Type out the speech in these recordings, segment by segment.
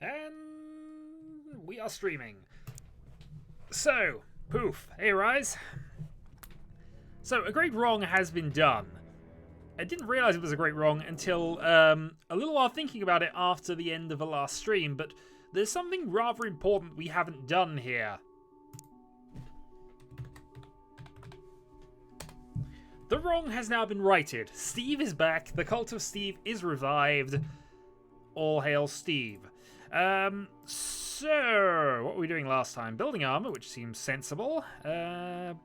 And we are streaming. So, poof. Hey, Rise. So, a great wrong has been done. I didn't realise it was a great wrong until a little while thinking about it after the end of the last stream, but there's something rather important we haven't done here. The wrong has now been righted. Steve is back. The cult of Steve is revived. All hail Steve. So, what were we doing last time? Building armor, which seems sensible.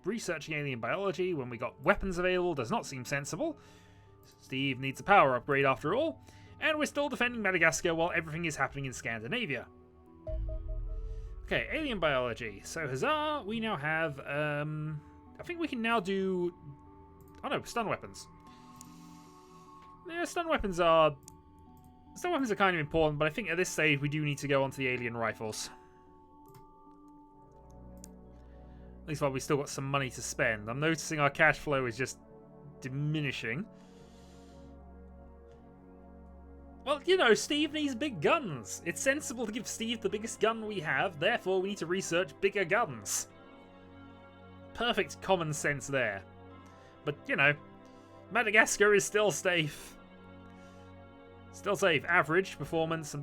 Researching alien biology when we got weapons available does not seem sensible. Steve needs a power upgrade after all. And we're still defending Madagascar while everything is happening in Scandinavia. Okay, alien biology. So, huzzah, we now have, I think we can now do... Oh no, stun weapons. Yeah, stun weapons are kind of important, but I think at this stage we do need to go onto the alien rifles. At least while we still got some money to spend. I'm noticing our cash flow is just diminishing. Well, you know, Steve needs big guns. It's sensible to give Steve the biggest gun we have, therefore we need to research bigger guns. Perfect common sense there. But, you know, Madagascar is still safe. Still safe. Average performance.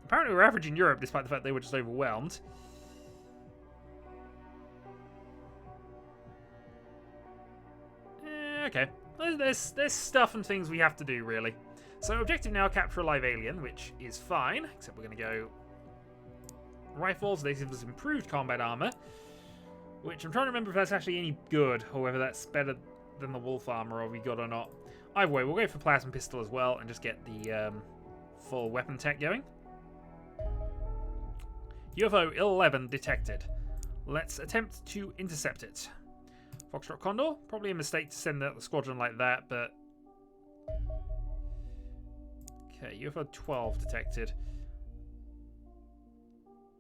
Apparently we're average in Europe, despite the fact they were just overwhelmed. Okay. There's stuff and things we have to do, really. So, objective now, capture a live alien, which is fine. Except we're going to go... Rifles. They give us improved combat armor. Which I'm trying to remember if that's actually any good, or whether that's better than the wolf armor we got or not. Either way, we'll go for plasma pistol as well and just get the full weapon tech going. UFO 11 detected. Let's attempt to intercept it. Foxtrot Condor, probably a mistake to send out the squadron like that, but... Okay, UFO 12 detected.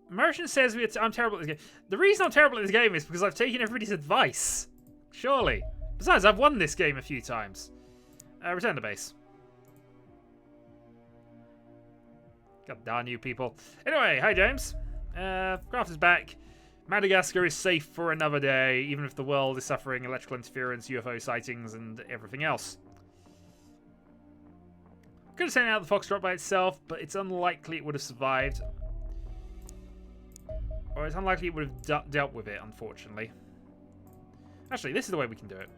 Merchant says I'm terrible at this game. The reason I'm terrible at this game is because I've taken everybody's advice. Surely. Besides, I've won this game a few times. Return to base. God darn you people. Anyway, hi James. Craft is back. Madagascar is safe for another day, even if the world is suffering electrical interference, UFO sightings, and everything else. Could have sent out the Foxtrot by itself, but it's unlikely it would have survived. Or it's unlikely it would have dealt with it, unfortunately. Actually, this is the way we can do it.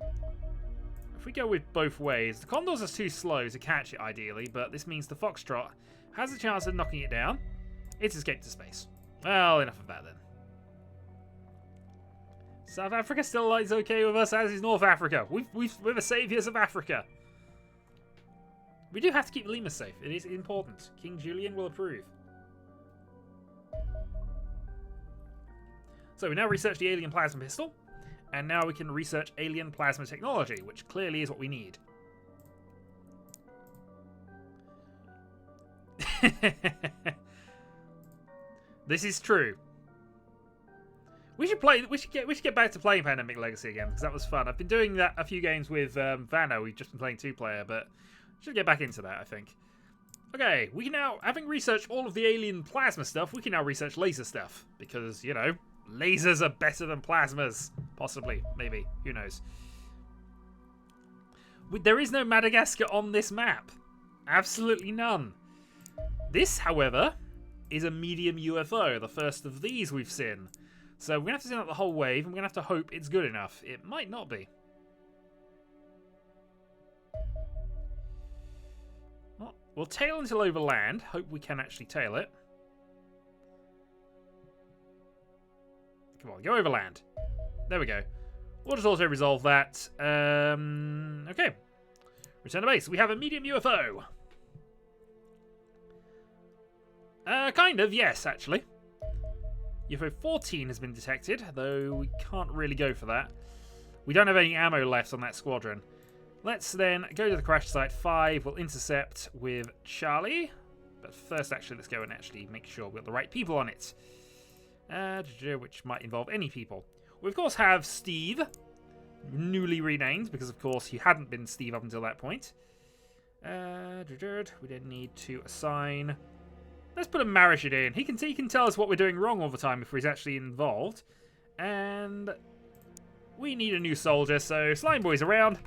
If we go with both ways, the Condors are too slow to catch it ideally, but this means the Foxtrot has a chance of knocking it down. It's escaped to space. Well, enough of that then. South Africa still is okay with us, as is North Africa. We're the saviours of Africa. We do have to keep Lima safe. It is important. King Julian will approve. So we now research the alien plasma pistol. And now we can research alien plasma technology, which clearly is what we need. This is true. We should get back to playing Pandemic Legacy again, because that was fun. I've been doing that a few games with Vano. We've just been playing 2-player, but should get back into that, I think. Okay, we can now, having researched all of the alien plasma stuff, we can now research laser stuff, because, you know, lasers are better than plasmas. Possibly. Maybe. Who knows. There is no Madagascar on this map. Absolutely none. This, however, is a medium UFO. The first of these we've seen. So we're going to have to send out the whole wave, and we're going to have to hope it's good enough. It might not be. Well, we'll tail until over land. Hope we can actually tail it. Come on, go over land. There we go. We'll just auto-resolve that. Okay. Return to base. We have a medium UFO. Kind of, yes, actually. UFO 14 has been detected, though we can't really go for that. We don't have any ammo left on that squadron. Let's then go to the crash site 5. We'll intercept with Charlie. But first, actually, let's go and actually make sure we've got the right people on it. Which might involve any people. We, of course, have Steve, newly renamed, because, of course, he hadn't been Steve up until that point. We then need to assign Let's put a Marishid in. He can tell us what we're doing wrong all the time if he's actually involved. And we need a new soldier, so Slime Boy's around.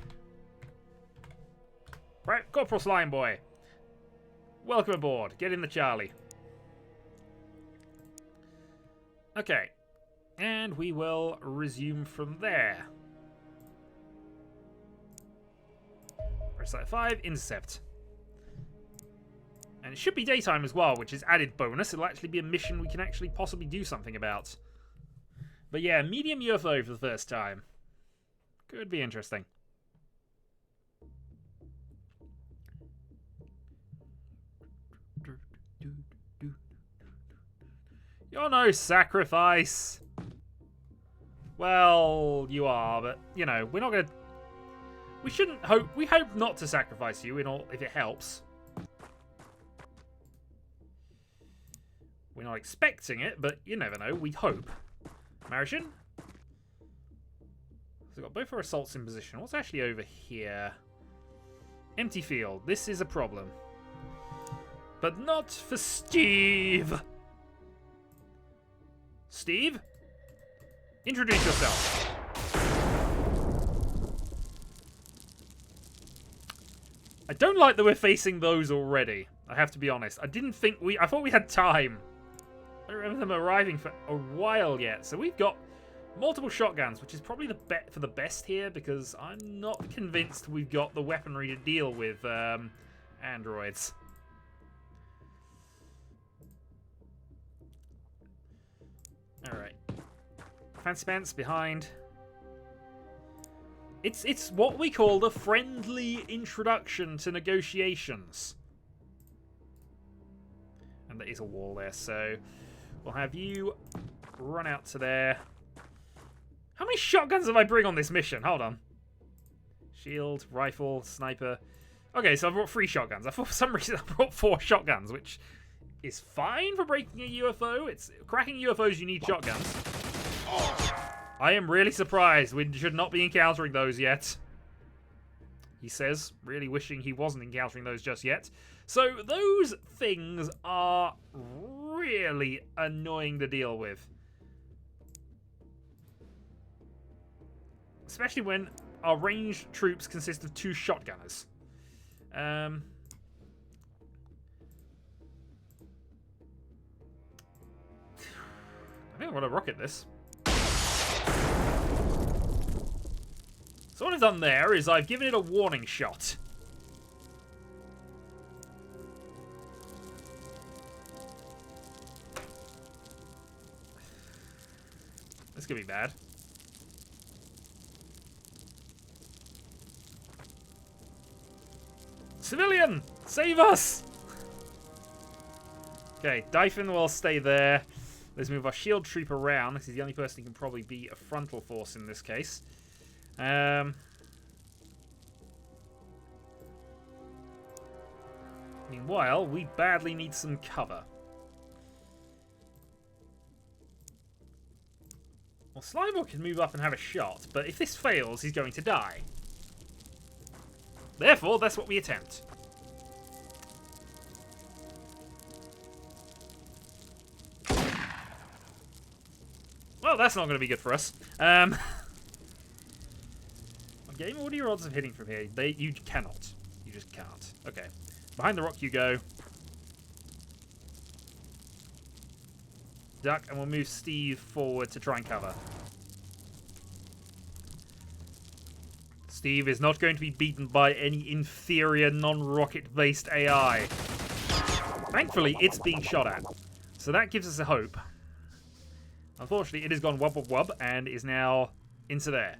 Right, Corporal Slime Boy. Welcome aboard. Get in the Charlie. Okay. And we will resume from there. Press that 5, intercept. And it should be daytime as well, which is added bonus. It'll actually be a mission we can actually possibly do something about. But yeah, medium UFO for the first time. Could be interesting. You're no sacrifice. Well, you are, but, you know, we're not going to... We shouldn't hope... We hope not to sacrifice you in all, if it helps. We're not expecting it, but you never know. We hope. Marishin? So we've got both our assaults in position. What's actually over here? Empty field. This is a problem. But not for Steve. Steve? Introduce yourself. I don't like that we're facing those already. I have to be honest. I thought we had time. I don't remember them arriving for a while yet. So we've got multiple shotguns, which is probably the bet for the best here because I'm not convinced we've got the weaponry to deal with androids. Alright. Fancy Pants behind. It's what we call the friendly introduction to negotiations. And there is a wall there, so we'll have you run out to there. How many shotguns have I bring on this mission? Hold on. Shield, rifle, sniper. Okay, so I brought 3 shotguns. I thought for some reason I brought 4 shotguns, which is fine for breaking a UFO. It's cracking UFOs, you need shotguns. I am really surprised. We should not be encountering those yet. He says, really wishing he wasn't encountering those just yet. So those things are really annoying to deal with. Especially when our ranged troops consist of 2 shotgunners. I think I want to rocket this. So what I've done there is I've given it a warning shot. This could be bad. Civilian! Save us! Okay, Dyphon will stay there. Let's move our shield troop around. This is the only person who can probably be a frontal force in this case. Meanwhile, we badly need some cover. Well, Slimer can move up and have a shot, but if this fails, he's going to die. Therefore, that's what we attempt. Well, that's not going to be good for us. Game, what are your odds of hitting from here? You cannot. You just can't. Okay. Behind the rock you go. Duck, and we'll move Steve forward to try and cover. Steve is not going to be beaten by any inferior non-rocket-based AI. Thankfully, it's being shot at. So that gives us a hope. Unfortunately, it has gone wub wub wub and is now into there.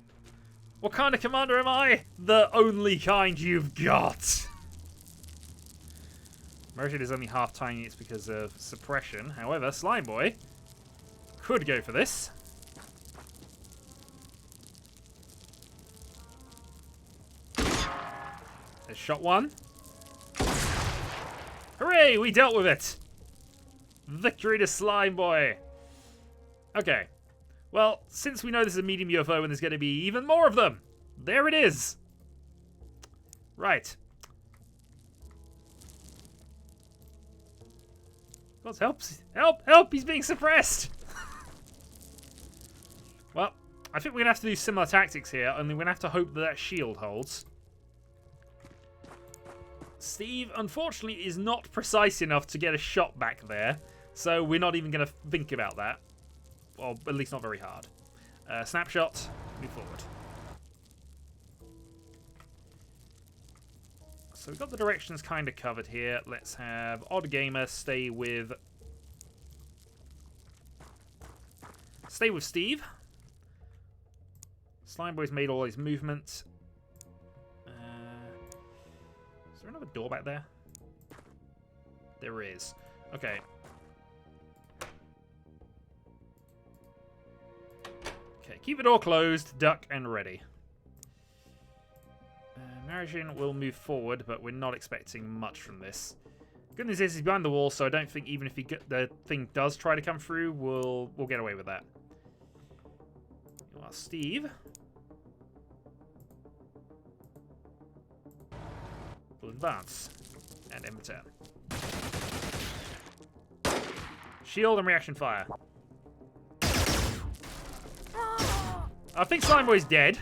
What kind of commander am I? The only kind you've got. Merchant is only half tiny. It's because of suppression. However, Slime Boy could go for this. There's shot one. Hooray! We dealt with it. Victory to Slime Boy. Okay. Well, since we know this is a medium UFO and there's going to be even more of them, there it is. Right. God's help! Help! Help! He's being suppressed! Well, I think we're going to have to do similar tactics here, only we're going to have to hope that that shield holds. Steve, unfortunately, is not precise enough to get a shot back there, so we're not even going to think about that. Or at least not very hard. Snapshot, move forward. So we've got the directions kind of covered here. Let's have Odd Gamer stay with Steve. Slimeboy's made all his movements. Is there another door back there? There is. Okay. Okay, keep the door closed, duck, and ready. Agen will move forward, but we're not expecting much from this. Good news is he's behind the wall, so I don't think even if the thing does try to come through, we'll get away with that. Well, Steve will advance and end the turn. Shield and reaction fire. I think Slimeboy's dead.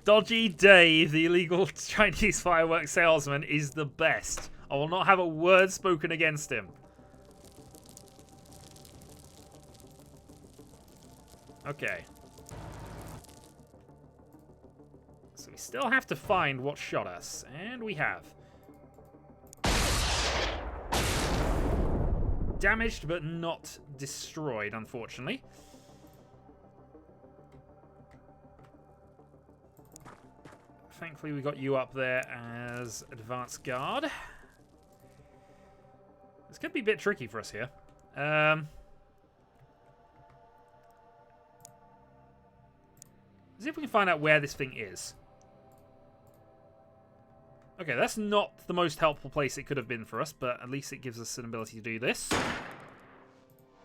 Dodgy Dave, the illegal Chinese fireworks salesman, is the best. I will not have a word spoken against him. Okay. So we still have to find what shot us. And we have. Damaged, but not destroyed, unfortunately. Thankfully, we got you up there as advanced guard. This could be a bit tricky for us here. Let's see if we can find out where this thing is. Okay, that's not the most helpful place it could have been for us, but at least it gives us an ability to do this.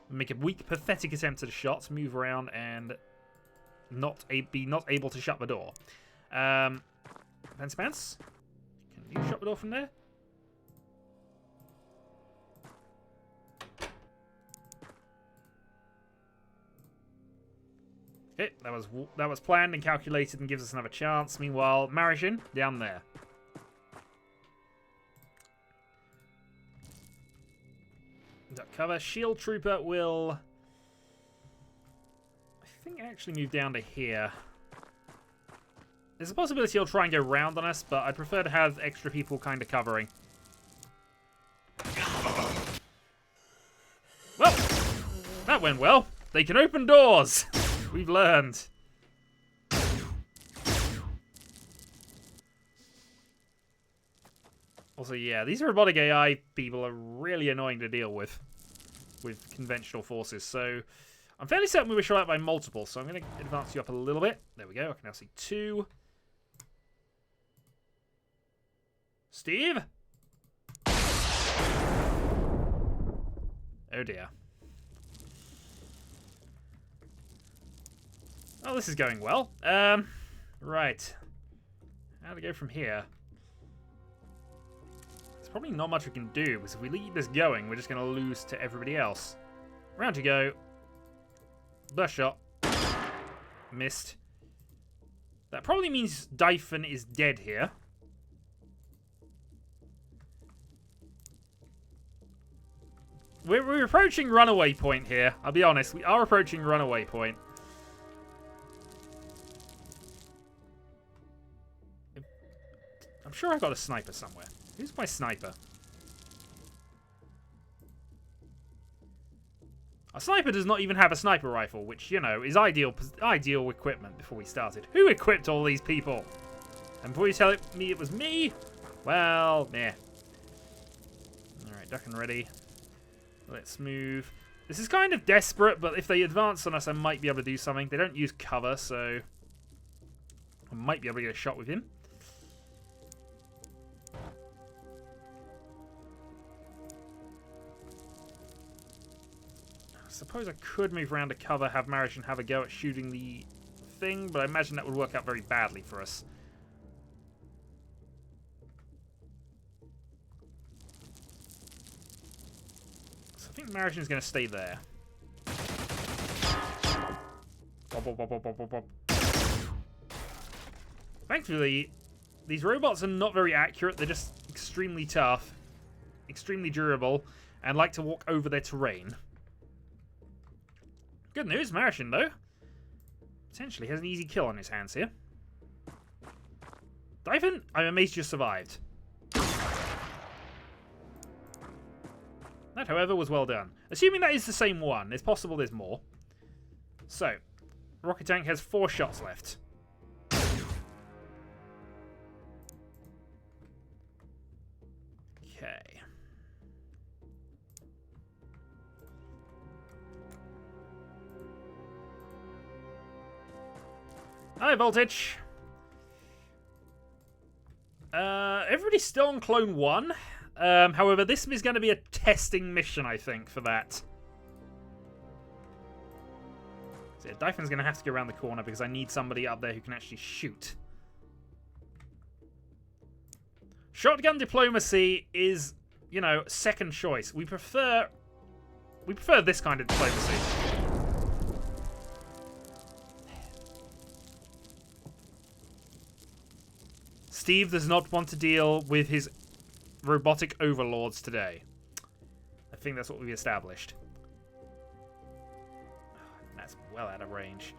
Make a weak, pathetic attempt at a shot, move around, and be not able to shut the door. Fancy Pants, can you shut the door from there? Okay, that was planned and calculated and gives us another chance. Meanwhile, Agen down there. Duck cover. Shield Trooper will, I think, actually move down to here. There's a possibility he'll try and go round on us, but I'd prefer to have extra people kind of covering. Well, that went well. They can open doors. We've learned. Also, yeah, these robotic AI people are really annoying to deal with conventional forces. So I'm fairly certain we were shot at by multiple, so I'm going to advance you up a little bit. There we go. I can now see 2. Steve? Oh dear. Oh, this is going well. Right. How to go from here? There's probably not much we can do, because if we leave this going, we're just going to lose to everybody else. Round you go. Burst shot. Missed. That probably means Dyphon is dead here. We're approaching runaway point here. I'll be honest, we are approaching runaway point. I'm sure I got a sniper somewhere. Who's my sniper? A sniper does not even have a sniper rifle, which, you know, is ideal equipment before we started. Who equipped all these people? And before you tell me it was me, well, meh. Alright, duck and ready. Let's move. This is kind of desperate, but if they advance on us, I might be able to do something. They don't use cover, so I might be able to get a shot with him. I suppose I could move around to cover, have Agen have a go at shooting the thing, but I imagine that would work out very badly for us. I think Marion's going to stay there. Thankfully, these robots are not very accurate. They're just extremely tough, extremely durable, and like to walk over their terrain. Good news, Marion, though, potentially has an easy kill on his hands here. Dyphon, I'm amazed you survived. That, however, was well done. Assuming that is the same one, it's possible there's more. So, Rocket Tank has 4 shots left. Okay. High voltage. Everybody's still on Clone 1. However, this is going to be a testing mission, I think, for that. So yeah, Dyphon's going to have to go around the corner because I need somebody up there who can actually shoot. Shotgun diplomacy is, you know, second choice. We prefer this kind of diplomacy. Steve does not want to deal with his robotic overlords today. I think that's what we've established. That's well out of range.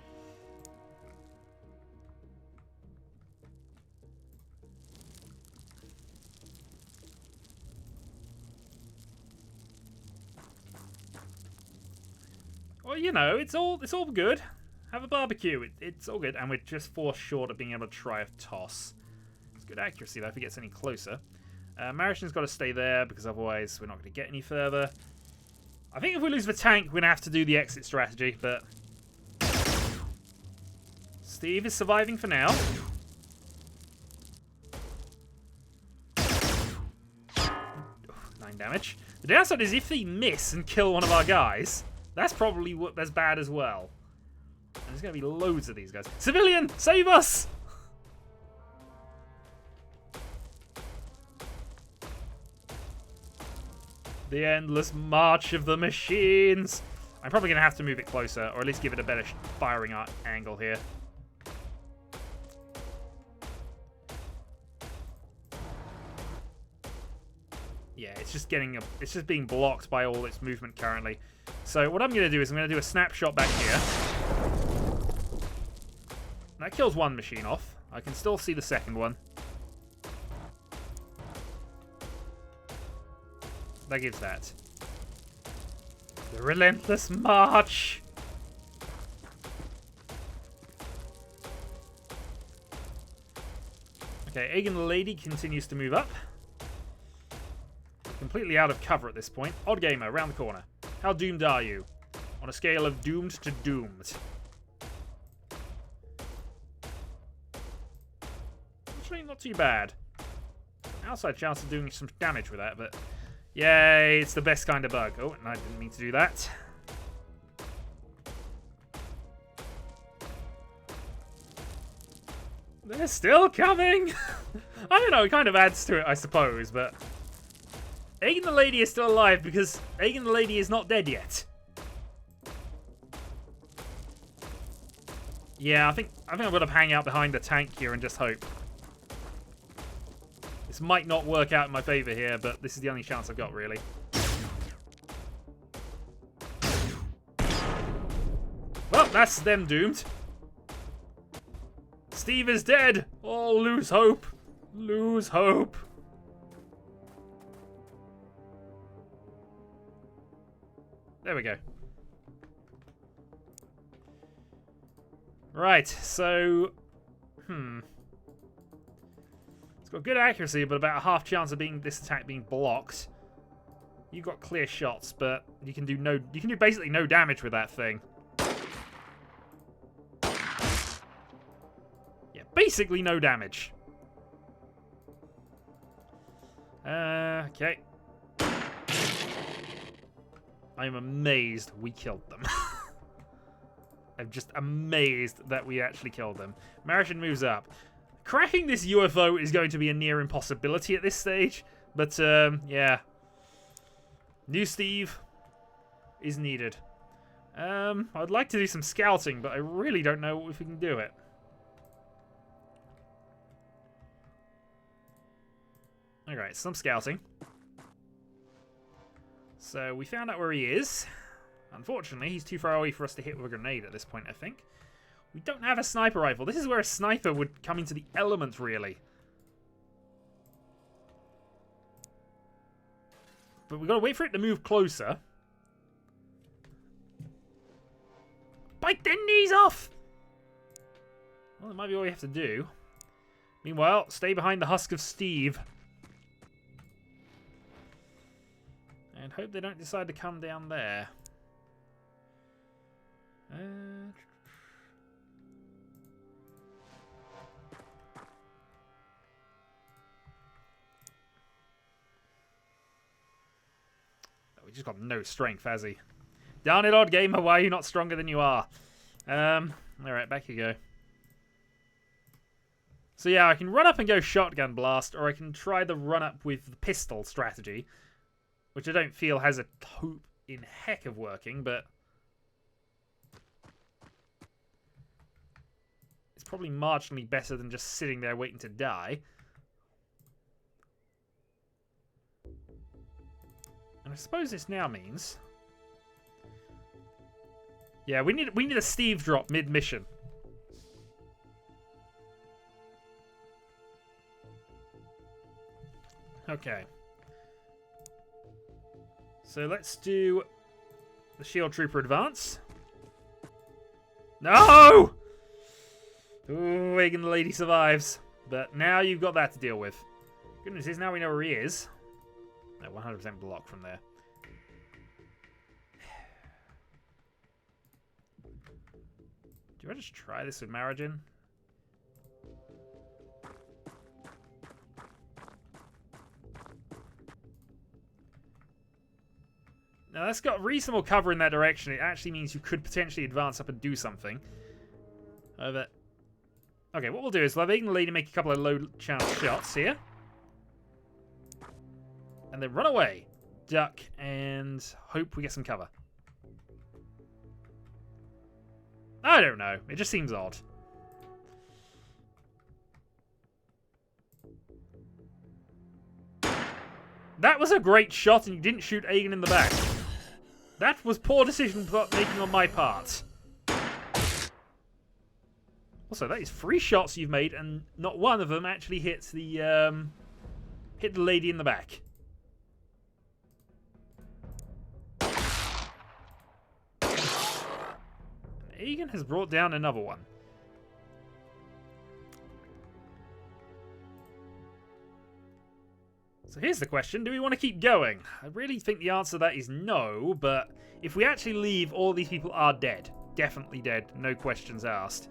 Well, you know, it's all good. Have a barbecue. It's all good, and we're just 4 short of being able to try a toss. It's good accuracy though if he gets any closer. Marion's got to stay there because otherwise we're not going to get any further. I think if we lose the tank, we're going to have to do the exit strategy, but Steve is surviving for now. Oh, 9 damage. The downside is if they miss and kill one of our guys, that's probably as bad as well. And there's going to be loads of these guys. Civilian, save us! The endless march of the machines. I'm probably going to have to move it closer, or at least give it a better firing angle here. Yeah, it's just being blocked by all its movement currently. So what I'm going to do is I'm going to do a snapshot back here. That kills one machine off. I can still see the second one. That gives that. The relentless march. Okay, Agen the Lady continues to move up. Completely out of cover at this point. Odd Gamer, around the corner. How doomed are you? On a scale of doomed to doomed. Actually, not too bad. Outside chance of doing some damage with that, but yay, it's the best kind of bug. Oh, and I didn't mean to do that. They're still coming! I don't know, it kind of adds to it, I suppose, but Agen the Lady is still alive because Agen the Lady is not dead yet. Yeah, I think I'm gonna hang out behind the tank here and just hope. This might not work out in my favor here, but this is the only chance I've got, really. Well, that's them doomed. Steve is dead. Oh, lose hope. Lose hope. There we go. Right, so it's got good accuracy, but about a half chance of this attack being blocked. You've got clear shots, but you can do basically no damage with that thing. Yeah, basically no damage. Okay. I'm amazed we killed them. I'm just amazed that we actually killed them. Marion moves up. Cracking this UFO is going to be a near impossibility at this stage. But, yeah. New Steve. is needed. I'd like to do some scouting, but I really don't know if we can do it. Alright, some scouting. So we found out where he is. Unfortunately, he's too far away for us to hit with a grenade at this point, I think. We don't have a sniper rifle. This is where a sniper would come into the element, really. But we've got to wait for it to move closer. Bite their knees off! Well, that might be what we have to do. Meanwhile, stay behind the husk of Steve. And hope they don't decide to come down there. We just got no strength, has he? Darn it, odd gamer, why are you not stronger than you are? Alright, back you go. So yeah, I can run up and go shotgun blast, or I can try the run up with the pistol strategy, which I don't feel has a hope in heck of working, but it's probably marginally better than just sitting there waiting to die. And I suppose this now means... Yeah, we need a Steve drop mid-mission. Okay. So let's do the Shield Trooper advance. No! Ooh, Agen the lady survives. But now you've got that to deal with. Goodness is, now we know where he is. No, 100% block from there. Do I just try this with Agen? Now that's got reasonable cover in that direction. It actually means you could potentially advance up and do something. Okay, what we'll do is we'll have Agen the lady make a couple of low chance shots here. And then run away. Duck and hope we get some cover. I don't know. It just seems odd. That was a great shot and you didn't shoot Agen in the back. That was poor decision making on my part. Also, that is 3 shots you've made and not one of them actually hits the lady in the back. Agen has brought down another one. So here's the question, do we want to keep going? I really think the answer to that is no, but if we actually leave, all these people are dead. Definitely dead, no questions asked.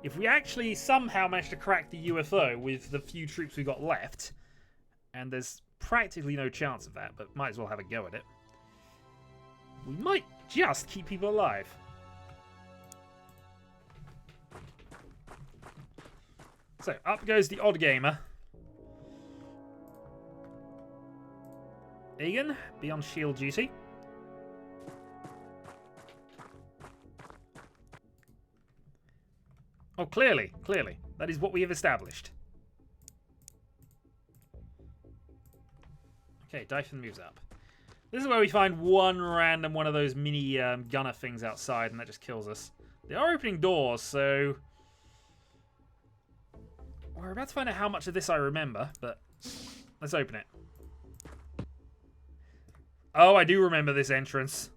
If we actually somehow manage to crack the UFO with the few troops we've got left, and there's practically no chance of that, but might as well have a go at it, we might just keep people alive. So, up goes the odd gamer. Agen, be on shield duty. Oh, clearly. That is what we have established. Okay, Dyphon moves up. This is where we find one random one of those mini gunner things outside, and that just kills us. They are opening doors, so... We're about to find out how much of this I remember, but let's open it. Oh, I do remember this entrance.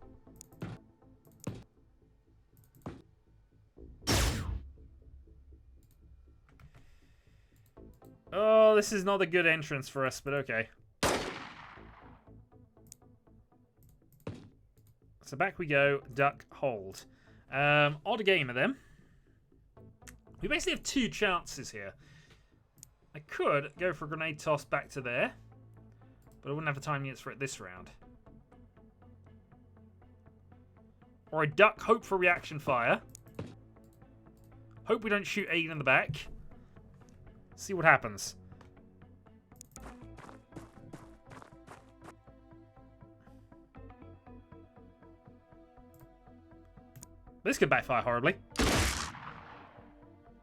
Oh, this is not a good entrance for us, but okay. So back we go. Duck, hold. Odd gamer then. We basically have 2 chances here. I could go for a grenade toss back to there, but I wouldn't have the time units for it this round. Or a duck, hope for reaction fire. Hope we don't shoot Agen in the back. See what happens. This could backfire horribly.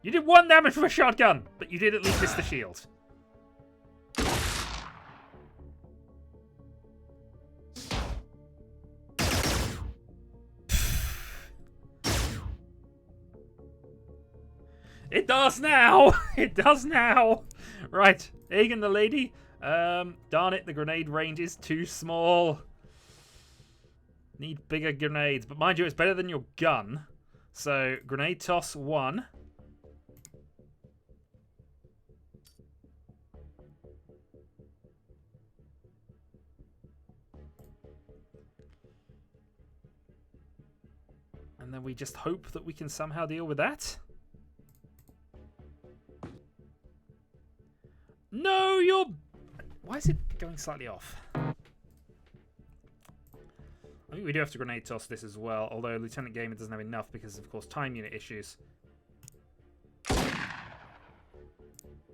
You did 1 damage with a shotgun, but you did at least miss the shield. It does now! It does now! Right, Agen the lady. Darn it, the grenade range is too small. Need bigger grenades. But mind you, it's better than your gun. So, grenade toss 1. And then we just hope that we can somehow deal with that. No, you're... Why is it going slightly off? I think we do have to grenade toss this as well, although Lieutenant Gamer doesn't have enough because, of course, time unit issues.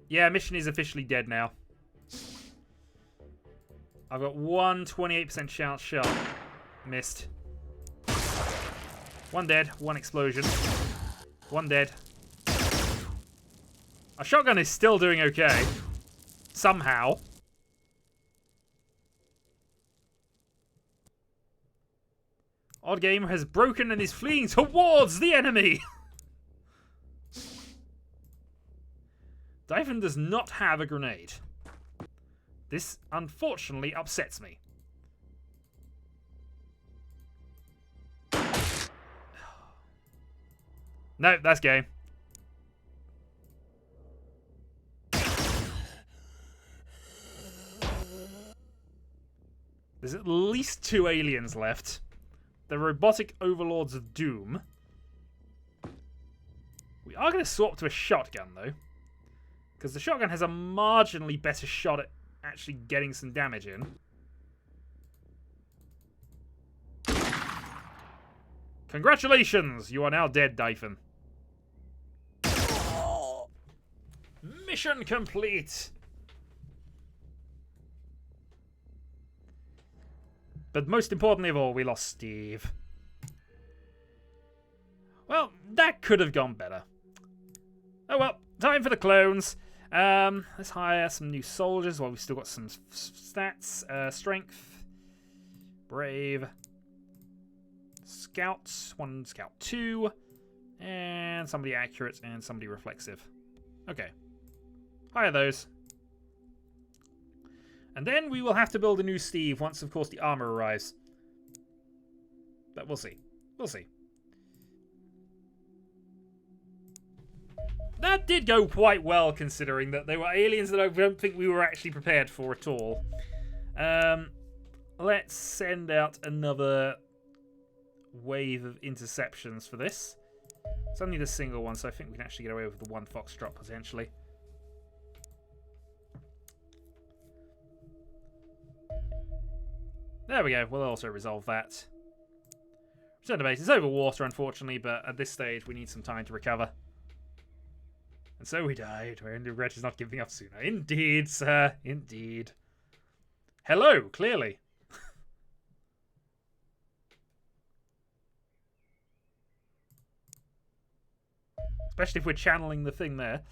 Yeah, mission is officially dead now. I've got 1 28% chance shot. Missed. 1 dead, 1 explosion. 1 dead. Our shotgun is still doing okay. Somehow. Odd Gamer has broken and is fleeing towards the enemy. Dyphon does not have a grenade. This, unfortunately, upsets me. No, that's game. There's at least 2 aliens left. The robotic overlords of doom. We are going to swap to a shotgun, though. Because the shotgun has a marginally better shot at actually getting some damage in. Congratulations! You are now dead, Dyphon. Mission complete! But most importantly of all, we lost Steve. Well, that could have gone better. Oh well, time for the clones. Let's hire some new soldiers while we've still got some stats. Strength. Brave. Scouts. 1 scout 2. And somebody accurate and somebody reflexive. Okay. Hire those. And then we will have to build a new Steve once, of course, the armor arrives. But we'll see. We'll see. That did go quite well, considering that they were aliens that I don't think we were actually prepared for at all. Let's send out another wave of interceptions for this. It's only the single one, so I think we can actually get away with the 1 foxtrot, potentially. There we go. We'll also resolve that. Return to base. It's over water, unfortunately, but at this stage, we need some time to recover. And so we died. We're in regret is not giving up sooner. Indeed, sir. Indeed. Hello, clearly. Especially if we're channeling the thing there.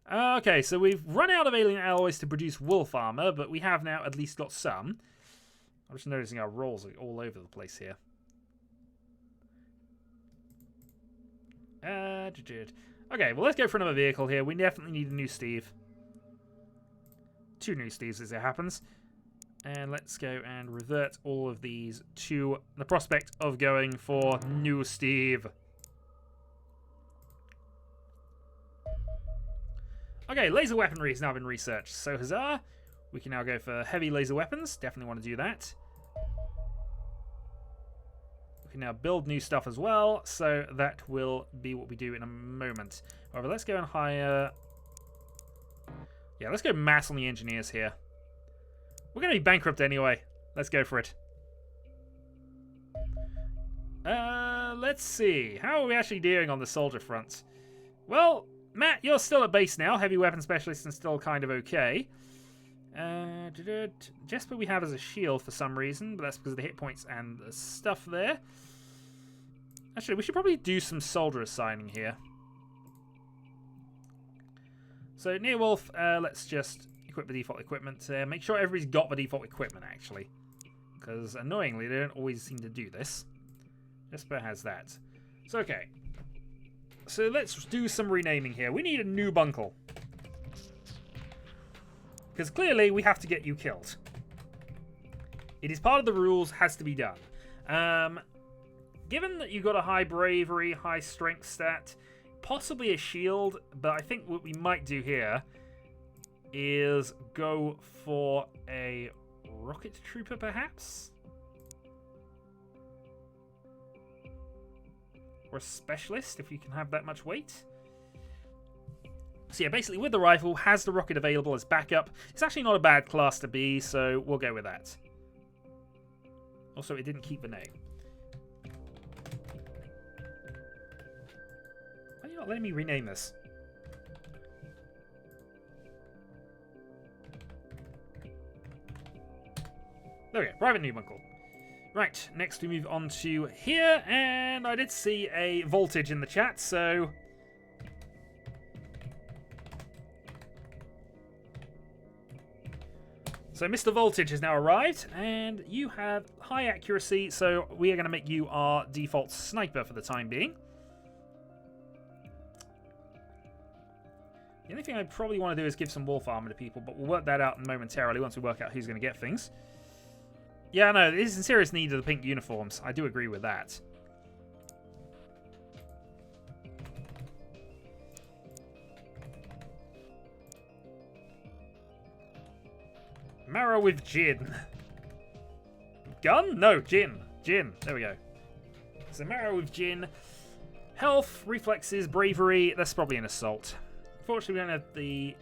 Okay, so we've run out of alien alloys to produce wolf armor, but we have now at least got some. I'm just noticing our rolls are all over the place here. Okay, well, let's go for another vehicle here. We definitely need a new Steve. 2 new Steves as it happens. And let's go and revert all of these to the prospect of going for new Steve. Okay, laser weaponry has now been researched. So huzzah! We can now go for heavy laser weapons. Definitely want to do that. We can now build new stuff as well. So that will be what we do in a moment. However, let's go and hire... Yeah, let's go mass on the engineers here. We're going to be bankrupt anyway. Let's go for it. Let's see. How are we actually doing on the soldier front? Well, Matt, you're still at base now. Heavy weapon specialist and still kind of okay. Jesper we have as a shield for some reason, but that's because of the hit points and the stuff there. Actually, we should probably do some soldier assigning here. So, near Wolf, let's just equip the default equipment. Make sure everybody's got the default equipment, actually. Because, annoyingly, they don't always seem to do this. Jesper has that. So, okay. So, let's do some renaming here. We need a new bunkle. Because, clearly, we have to get you killed. It is part of the rules, has to be done. Given that you got a high bravery, high strength stat, possibly a shield, but I think what we might do here is go for a rocket trooper, perhaps? Or a specialist, if you can have that much weight. So yeah, basically with the rifle, has the rocket available as backup. It's actually not a bad class to be, so we'll go with that. Also, it didn't keep the name. Why are you not letting me rename this? There we go, private new bunkle. Right, next we move on to here, and I did see a voltage in the chat, so... So Mr. Voltage has now arrived, and you have high accuracy, so we are going to make you our default sniper for the time being. The only thing I probably want to do is give some wolf armor to people, but we'll work that out momentarily once we work out who's going to get things. Yeah, no, it is in serious need of the pink uniforms. I do agree with that. Marrow with gin. Gun? No, gin. Gin. There we go. So marrow with gin. Health, reflexes, bravery. That's probably an assault. Unfortunately, we don't have the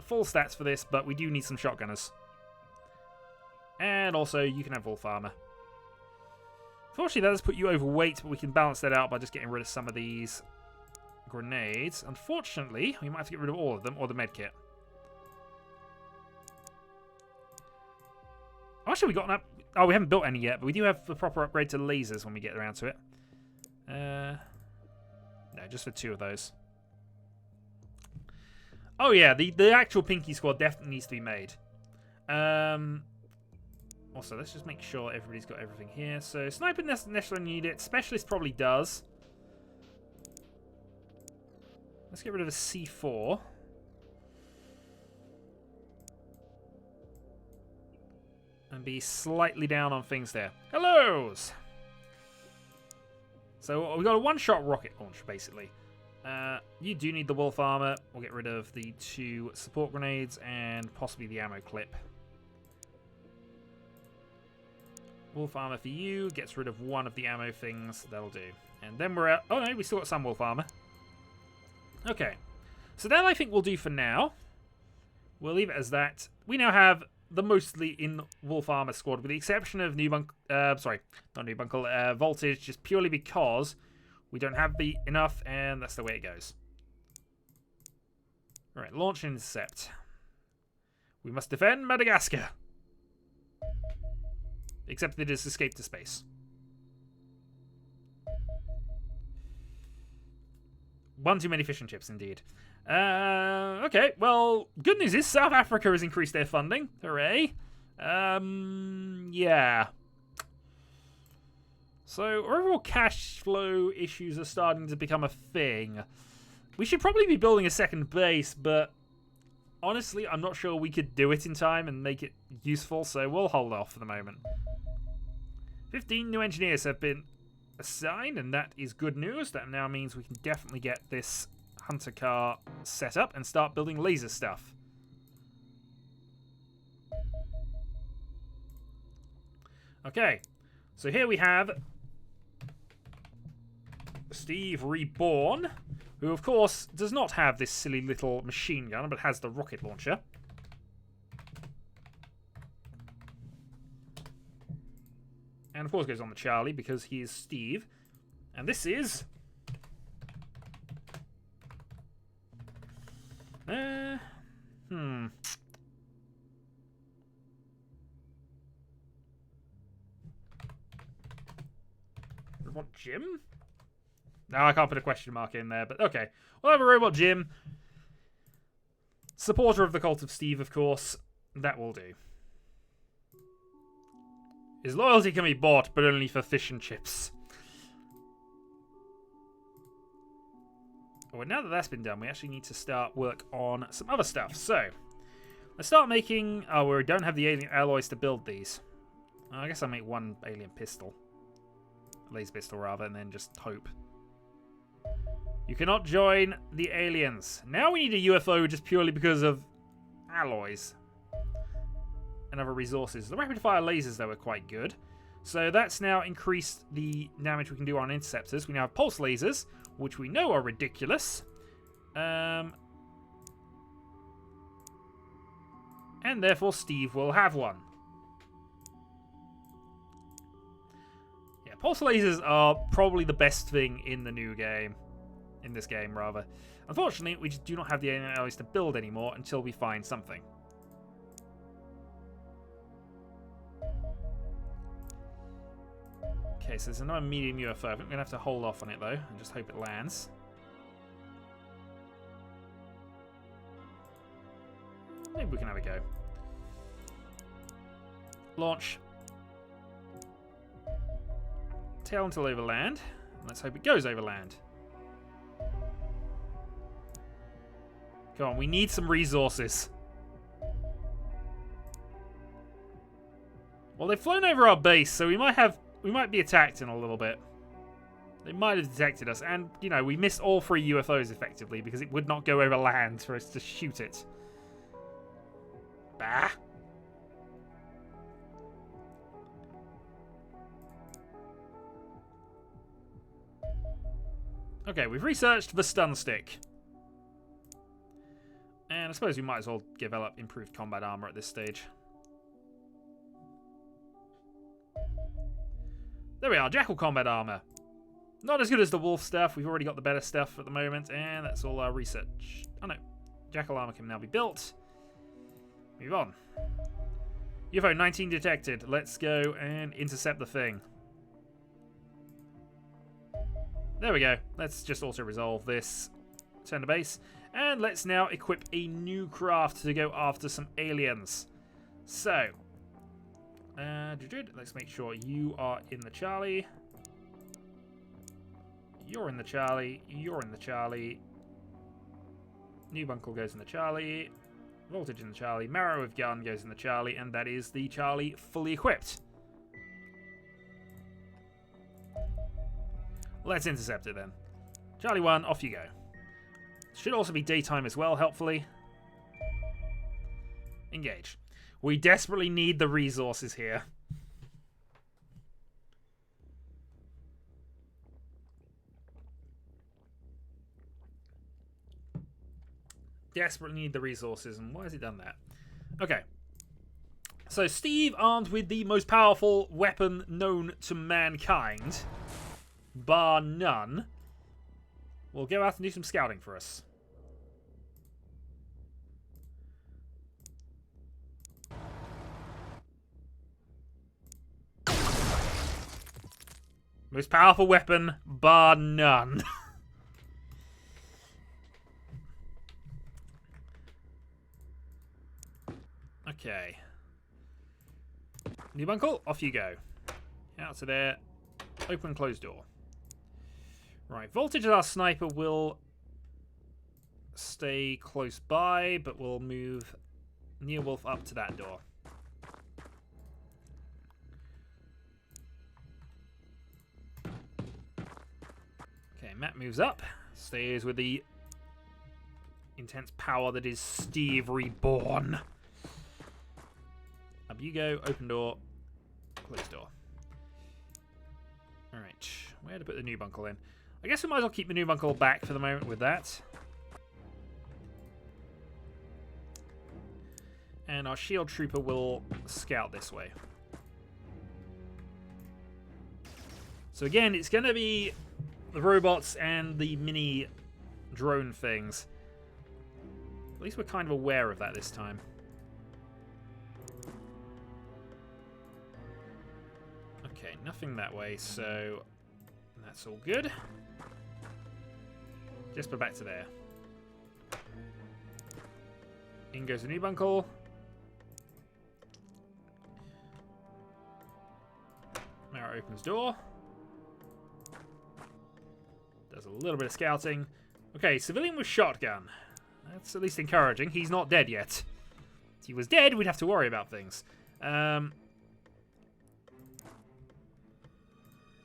full stats for this, but we do need some shotgunners. And also, you can have wolf armor. Unfortunately, that does put you overweight, but we can balance that out by just getting rid of some of these grenades. Unfortunately, we might have to get rid of all of them, or the medkit. Actually, we got an oh, we haven't built any yet, but we do have the proper upgrade to lasers when we get around to it. No, just for 2 of those. Oh yeah, the actual Pinky Squad definitely needs to be made. Also, let's just make sure everybody's got everything here. So, Sniper doesn't necessarily need it. Specialist probably does. Let's get rid of a C4. And be slightly down on things there. Hellos! So, we've got a one-shot rocket launcher, basically. You do need the wolf armor. We'll get rid of the 2 support grenades and possibly the ammo clip. Wolf armor for you. Gets rid of 1 of the ammo things. That'll do. And then we're out. Oh no, we still got some wolf armor. Okay. So that I think we'll do for now. We'll leave it as that. We now have the mostly in wolf armor squad, with the exception of Voltage, just purely because we don't have the enough, and that's the way it goes. Alright, launch and intercept. We must defend Madagascar. Except that it has escaped to space. One too many fish and chips, indeed. Okay, well, good news is South Africa has increased their funding. Hooray. Yeah. So, overall cash flow issues are starting to become a thing. We should probably be building a second base, but honestly, I'm not sure we could do it in time and make it useful, so we'll hold off for the moment. 15 new engineers have been assigned, and that is good news. That now means we can definitely get this hunter car set up and start building laser stuff. Okay, so here we have Steve Reborn, who of course does not have this silly little machine gun, but has the rocket launcher. And of course goes on the Charlie because he is Steve. And this is... What, Jim? Now I can't put a question mark in there, but okay. We'll have a robot Jim. Supporter of the cult of Steve, of course. That will do. His loyalty can be bought, but only for fish and chips. Well, now that that's been done, we actually need to start work on some other stuff. So, let's start making... Oh, we don't have the alien alloys to build these. I guess I'll make one alien pistol. Laser pistol, rather, and then just hope. You cannot join the aliens. Now we need a UFO just purely because of alloys and other resources. The rapid-fire lasers, though, are quite good. So that's now increased the damage we can do on interceptors. We now have pulse lasers, which we know are ridiculous. And therefore Steve will have one. Yeah, pulse lasers are probably the best thing in the new game. In this game, rather. Unfortunately, we just do not have the alloys to build anymore until we find something. Okay, so there's another medium UFO. I think we're going to have to hold off on it, though, and just hope it lands. Maybe we can have a go. Launch. Tail until overland. Let's hope it goes overland. Come on, we need some resources. Well, they've flown over our base, so we might be attacked in a little bit. They might have detected us, and, you know, we missed all 3 UFOs effectively because it would not go over land for us to shoot it. Bah! Okay, we've researched the stun stick. And I suppose we might as well develop improved combat armor at this stage. There we are, Jackal combat armor. Not as good as the Wolf stuff. We've already got the better stuff at the moment, and that's all our research. Oh no, Jackal armor can now be built. Move on. UFO 19 detected. Let's go and intercept the thing. There we go. Let's just also resolve this. Turn to base. And let's now equip a new craft to go after some aliens. So, let's make sure you are in the Charlie. You're in the Charlie. You're in the Charlie. New bunkle goes in the Charlie. Voltage in the Charlie. Marrow of gun goes in the Charlie. And that is the Charlie fully equipped. Let's intercept it then. Charlie 1, off you go. Should also be daytime as well, helpfully. Engage. We desperately need the resources here. Desperately need the resources, and why has he done that? Okay. So Steve, armed with the most powerful weapon known to mankind, bar none, will go out and do some scouting for us. Most powerful weapon, bar none. Okay. New bunkle, off you go. Out to there. Open and close door. Right, Voltage as our sniper will stay close by, but we'll move Neowolf up to that door. Okay, Matt moves up, stays with the intense power that is Steve Reborn. Up you go, open door, close door. Alright, where to put the new bunkle in? I guess we might as well keep the new bunkle back for the moment with that. And our shield trooper will scout this way. So again, it's going to be the robots and the mini drone things. At least we're kind of aware of that this time. Okay, nothing that way, so that's all good. Just put back to there. In goes the new bunkle. Mara opens door. Does a little bit of scouting. Okay, civilian with shotgun. That's at least encouraging. He's not dead yet. If he was dead, we'd have to worry about things.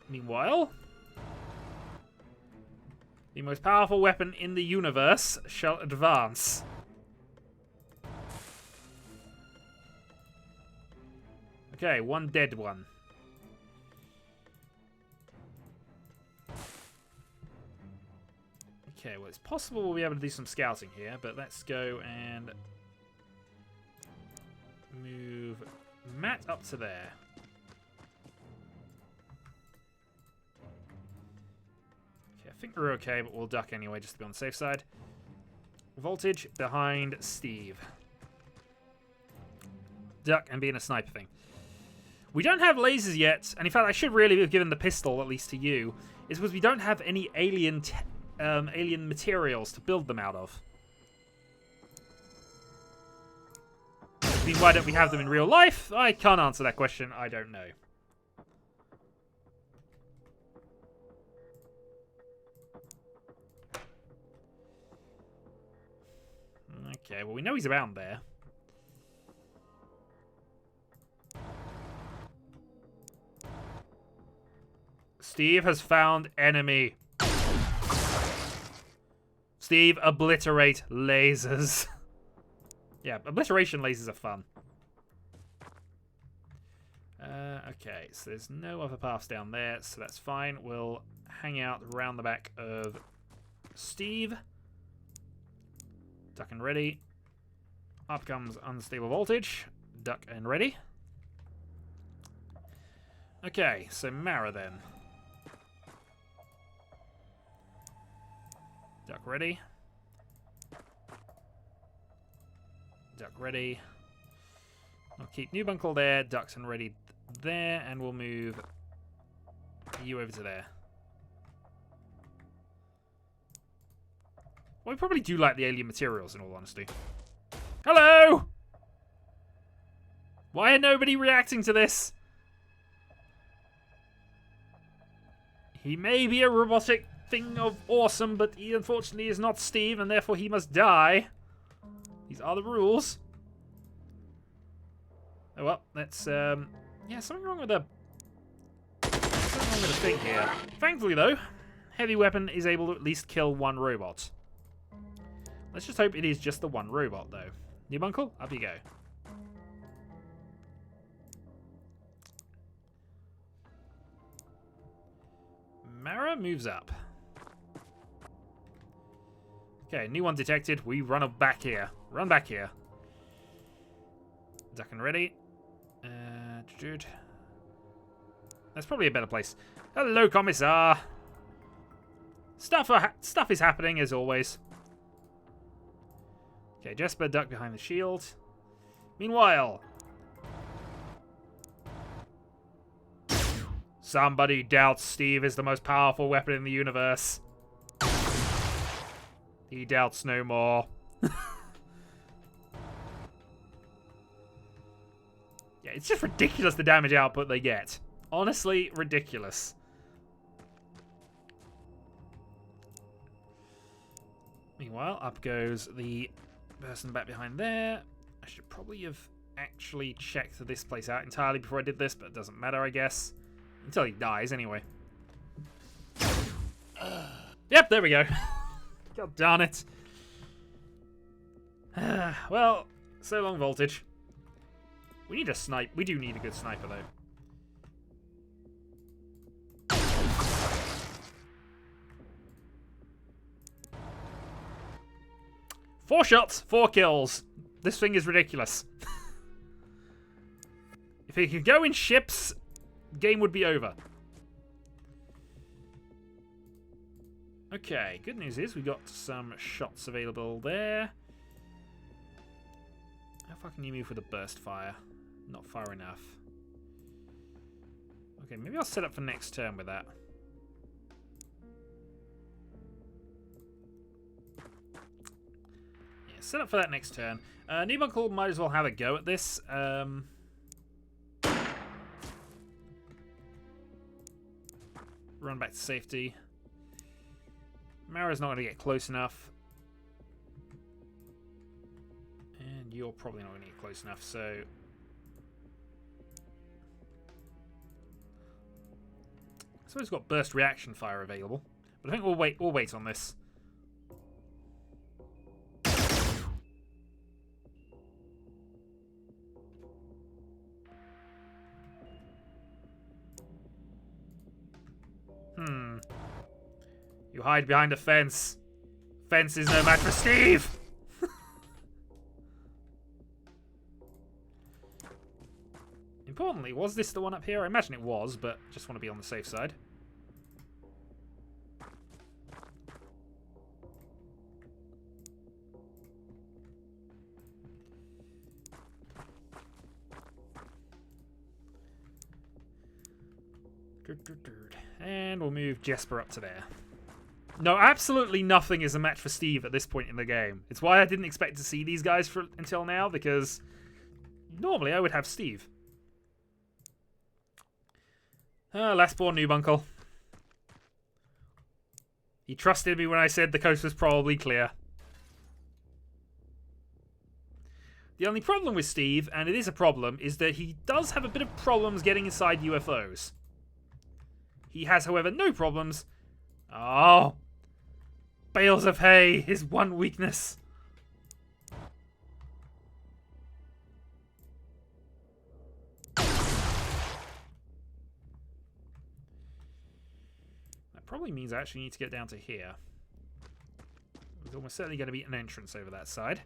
Meanwhile, the most powerful weapon in the universe shall advance. Okay, one dead one. Okay, well, it's possible we'll be able to do some scouting here, but let's go and move Matt up to there. Okay, I think we're okay, but we'll duck anyway just to be on the safe side. Voltage behind Steve. Duck and be in a sniper thing. We don't have lasers yet, and in fact I should really have given the pistol, at least to you, is because we don't have any alien materials to build them out of. I mean, why don't we have them in real life? I can't answer that question. I don't know. Okay, well, we know he's around there. Steve has found enemy. Steve, obliterate lasers. Yeah, obliteration lasers are fun. Okay, so there's no other paths down there, so that's fine. We'll hang out around the back of Steve. Duck and ready. Up comes unstable voltage. Duck and ready. Okay, so Mara then. Duck ready. Duck ready. I'll keep new bunkle there, ducks and ready there, and we'll move you over to there. Well, we probably do like the alien materials, in all honesty. Hello! Why are nobody reacting to this? He may be a robotic thing of awesome, but he unfortunately is not Steve, and therefore he must die. These are the rules. Oh well, let's yeah, something wrong with the thing here. Thankfully though, heavy weapon is able to at least kill one robot. Let's just hope it is just the one robot though. New bunkle, up you go. Mara moves up. Okay, new one detected. We run back here. Run back here. Duck and ready. That's probably a better place. Hello, Commissar. Stuff is happening as always. Okay, Jesper, duck behind the shield. Meanwhile, somebody doubts Steve is the most powerful weapon in the universe. He doubts no more. Yeah, it's just ridiculous the damage output they get. Honestly, ridiculous. Meanwhile, up goes the person back behind there. I should probably have actually checked this place out entirely before I did this, but it doesn't matter, I guess. Until he dies, anyway. Yep, there we go. God darn it. Well, so long voltage. We need a snipe. We do need a good sniper, though. 4 shots, 4 kills. This thing is ridiculous. If it could go in ships, the game would be over. Okay, good news is we got some shots available there. How far can you move with a burst fire? Not far enough. Okay, maybe I'll set up for next turn with that. Set up for that next turn. Noob Uncle might as well have a go at this. Run back to safety. Mara's not going to get close enough. And you're probably not going to get close enough, so... I suppose we've got burst reaction fire available. But I think we'll wait on this. You hide behind a fence. Fence is no match for Steve! Importantly, was this the one up here? I imagine it was, but just want to be on the safe side. And we'll move Jesper up to there. No, absolutely nothing is a match for Steve at this point in the game. It's why I didn't expect to see these guys until now, because normally I would have Steve. Last born noob uncle. He trusted me when I said the coast was probably clear. The only problem with Steve, and it is a problem, is that he does have a bit of problems getting inside UFOs. He has, however, no problems. Oh, bales of hay, his one weakness. That probably means I actually need to get down to here. There's almost certainly going to be an entrance over that side.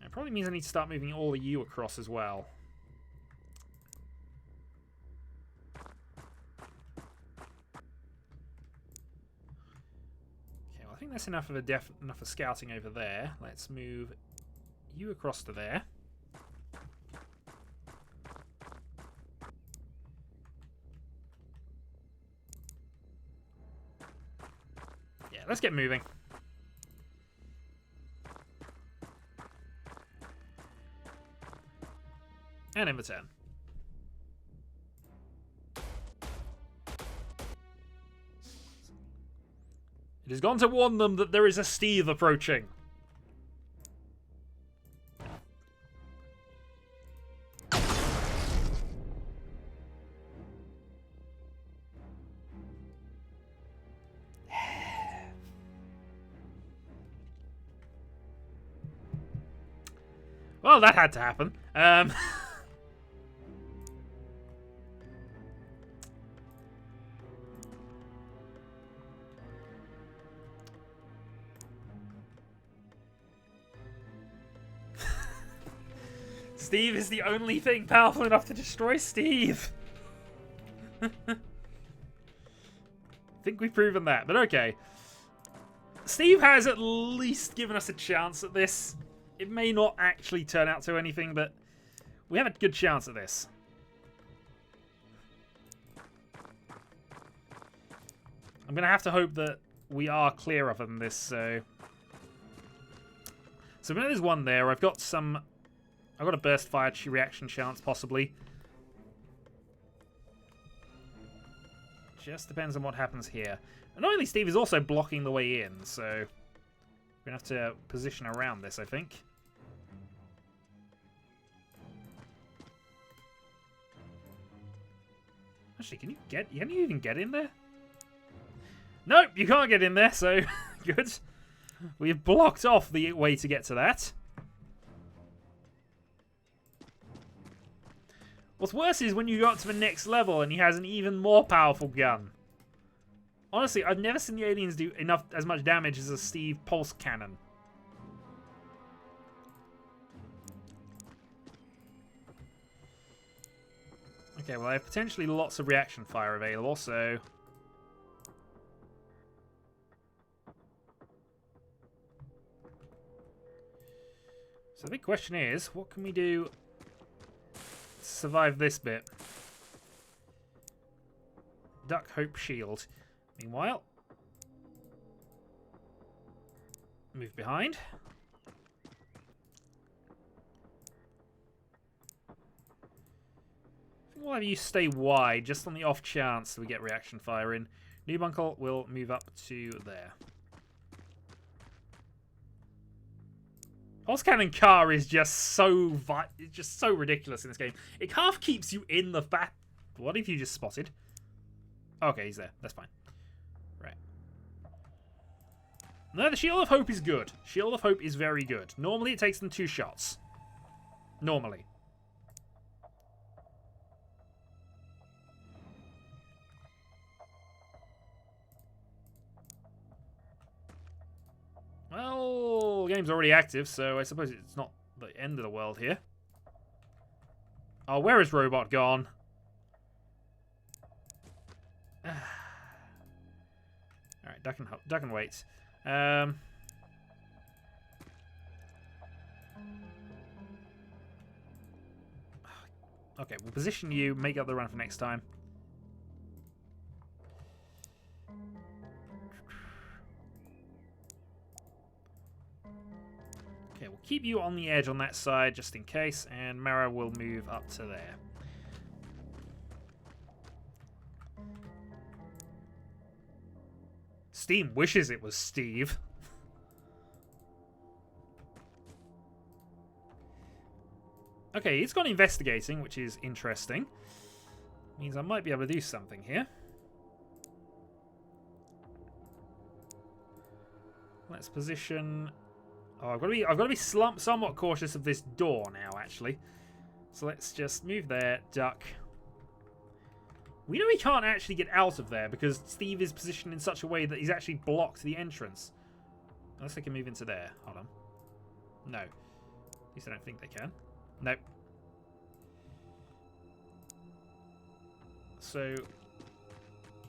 It probably means I need to start moving all of you across as well. I think that's enough of enough of scouting over there. Let's move you across to there. Yeah, let's get moving. And in the turn. It has gone to warn them that there is a Steve approaching. Well, that had to happen. Steve is the only thing powerful enough to destroy Steve. I think we've proven that, but okay. Steve has at least given us a chance at this. It may not actually turn out to anything, but we have a good chance at this. I'm going to have to hope that we are clear other than this, so... So we know there's one there. I've got a burst fire reaction chance, possibly. Just depends on what happens here. Annoyingly, Steve is also blocking the way in, so... We're going to have to position around this, I think. Actually, can you even get in there? Nope, you can't get in there, so good. We've blocked off the way to get to that. What's worse is when you go up to the next level and he has an even more powerful gun. Honestly, I've never seen the aliens do as much damage as a Steve pulse cannon. Okay, well, I have potentially lots of reaction fire available, so... So the big question is, what can we do to survive this bit? Duck, hope, shield. Meanwhile, move behind. we'll have you stay wide, just on the off chance we get reaction fire in. Noob Uncle will move up to there. Cannon car is just so ridiculous in this game. It half keeps you in the back. What have you just spotted? Okay, he's there. That's fine. Right. No, the Shield of Hope is good. Shield of Hope is very good. Normally it takes them 2 shots. Normally. Well, the game's already active, so I suppose it's not the end of the world here. Oh, where is Robot gone? Alright, duck and wait. Okay, we'll position you, make up the run for next time. Okay, we'll keep you on the edge on that side just in case, and Mara will move up to there. Steam wishes it was Steve. Okay, he's gone investigating, which is interesting. Means I might be able to do something here. Let's position. Oh, I've got to be somewhat cautious of this door now, actually. So let's just move there, duck. We know he can't actually get out of there because Steve is positioned in such a way that he's actually blocked the entrance. Unless they can move into there. Hold on. No. At least I don't think they can. Nope. So,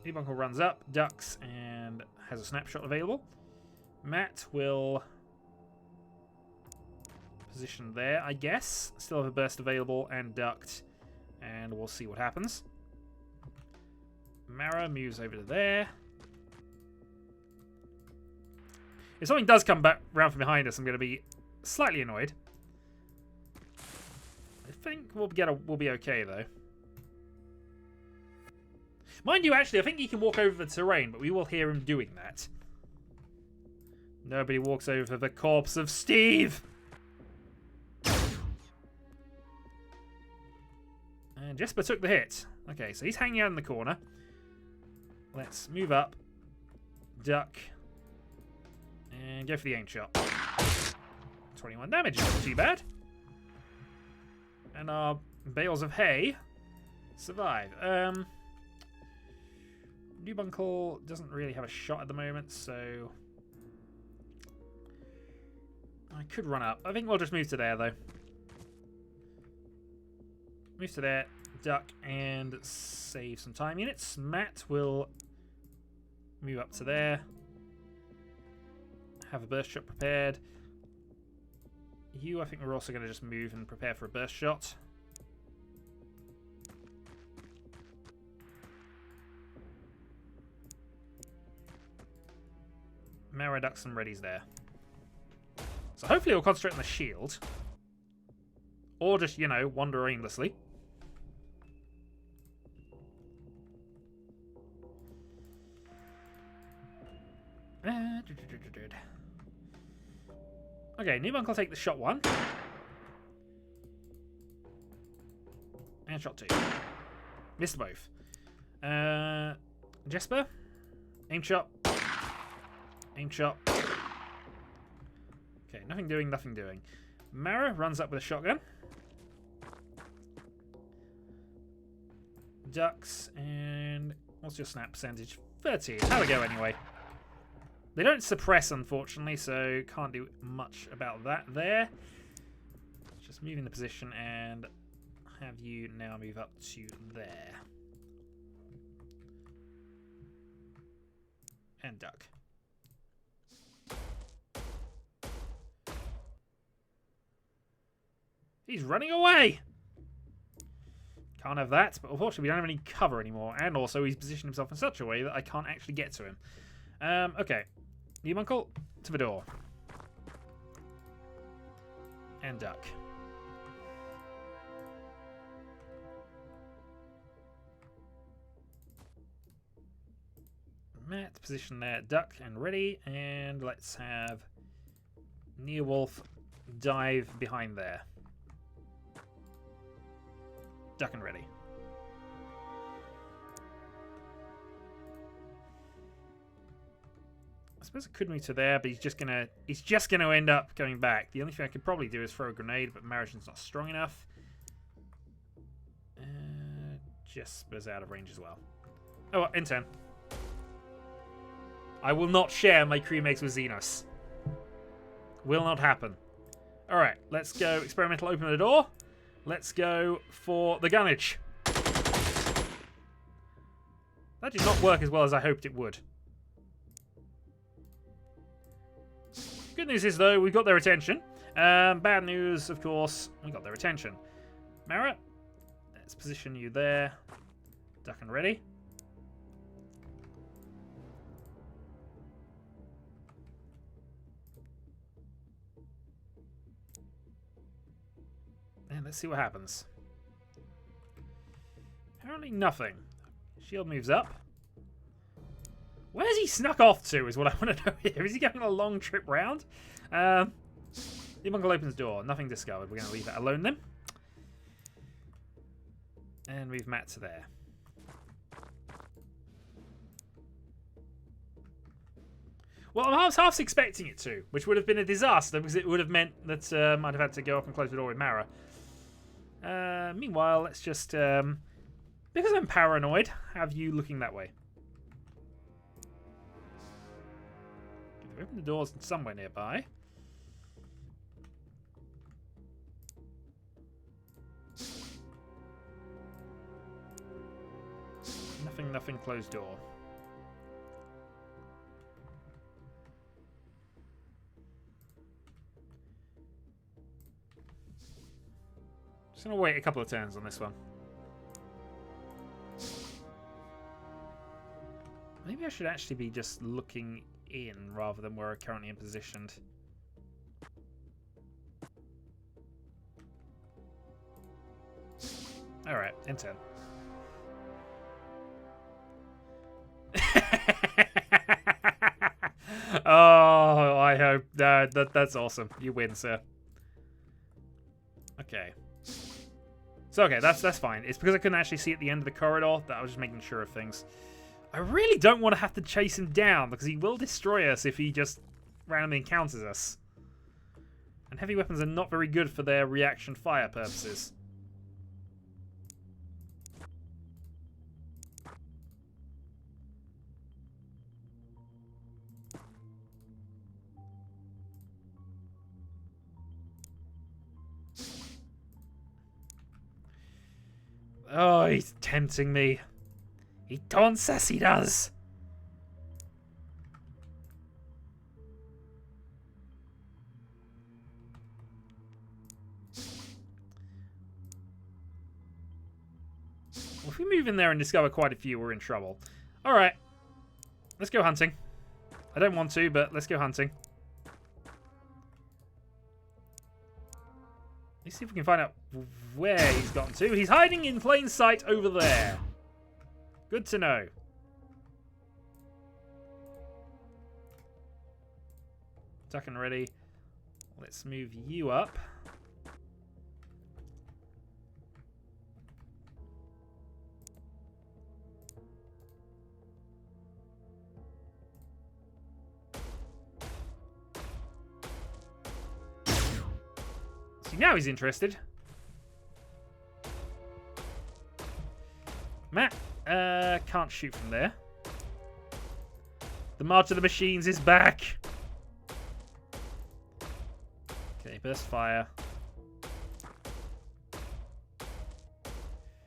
Ebuncle runs up, ducks, and has a snapshot available. Matt will position there, I guess. Still have a burst available and ducked. And we'll see what happens. Mara moves over to there. If something does come back round from behind us, I'm going to be slightly annoyed. I think we'll be okay, though. Mind you, actually, I think he can walk over the terrain, but we will hear him doing that. Nobody walks over the corpse of Steve! And Jesper took the hit. Okay, so he's hanging out in the corner. Let's move up. Duck. And go for the aim shot. 21 damage, not too bad. And our bales of hay survive. Noobunkle doesn't really have a shot at the moment, so I could run up. I think we'll just move to there, though. Move to there, duck, and save some time units. Matt will move up to there. Have a burst shot prepared. You, I think we're also going to just move and prepare for a burst shot. Mara ducks and readies there. So hopefully we'll concentrate on the shield. Or just, you know, wander aimlessly. Okay, Noobunkle will take the shot 1. And shot 2. Missed both. Jesper. Aim shot. Aim shot. Okay, nothing doing, nothing doing. Mara runs up with a shotgun. Ducks, and what's your snap percentage? 13. Have a go anyway. They don't suppress, unfortunately, so can't do much about that there. Just move into position and have you now move up to there. And duck. He's running away! Can't have that, but unfortunately we don't have any cover anymore. And also he's positioned himself in such a way that I can't actually get to him. Okay. Noobunkle, to the door. And duck. Matt, position there, duck and ready, and let's have Neowolf dive behind there. Duck and ready. I suppose I could move to there, but he's just gonna end up going back. The only thing I could probably do is throw a grenade, but Marigen's not strong enough. Jesper's out of range as well. Oh, well, in turn. I will not share my cream eggs with Xenos. Will not happen. Alright, let's go experimental open the door. Let's go for the gunnage. That did not work as well as I hoped it would. Good news is, though, we've got their attention. Bad news, of course, we got their attention. Mara, let's position you there. Duck and ready. And let's see what happens. Apparently nothing. Shield moves up. Where's he snuck off to is what I want to know here. Is he going on a long trip round? The Mongol opens door. Nothing discovered. We're going to leave that alone then. And move Matt to there. Well, I was half expecting it to, which would have been a disaster because it would have meant that I'd have had to go up and close the door with Mara. Meanwhile, let's just, because I'm paranoid, have you looking that way. Open the doors somewhere nearby. Nothing, closed door. Just gonna wait a couple of turns on this one. Maybe I should actually be just looking in rather than where we're currently positioned. Alright, in turn. Oh, I hope that's awesome. You win, sir. Okay. So okay, that's fine. It's because I couldn't actually see at the end of the corridor that I was just making sure of things. I really don't want to have to chase him down because he will destroy us if he just randomly encounters us. And heavy weapons are not very good for their reaction fire purposes. Oh, he's tempting me. He taunts us, he does. Well, if we move in there and discover quite a few, we're in trouble. Alright. Let's go hunting. I don't want to, but let's go hunting. Let's see if we can find out where he's gotten to. He's hiding in plain sight over there. Good to know. Duck and ready. Let's move you up. See, now he's interested. Matt. Can't shoot from there. The March of the Machines is back. Okay, burst fire.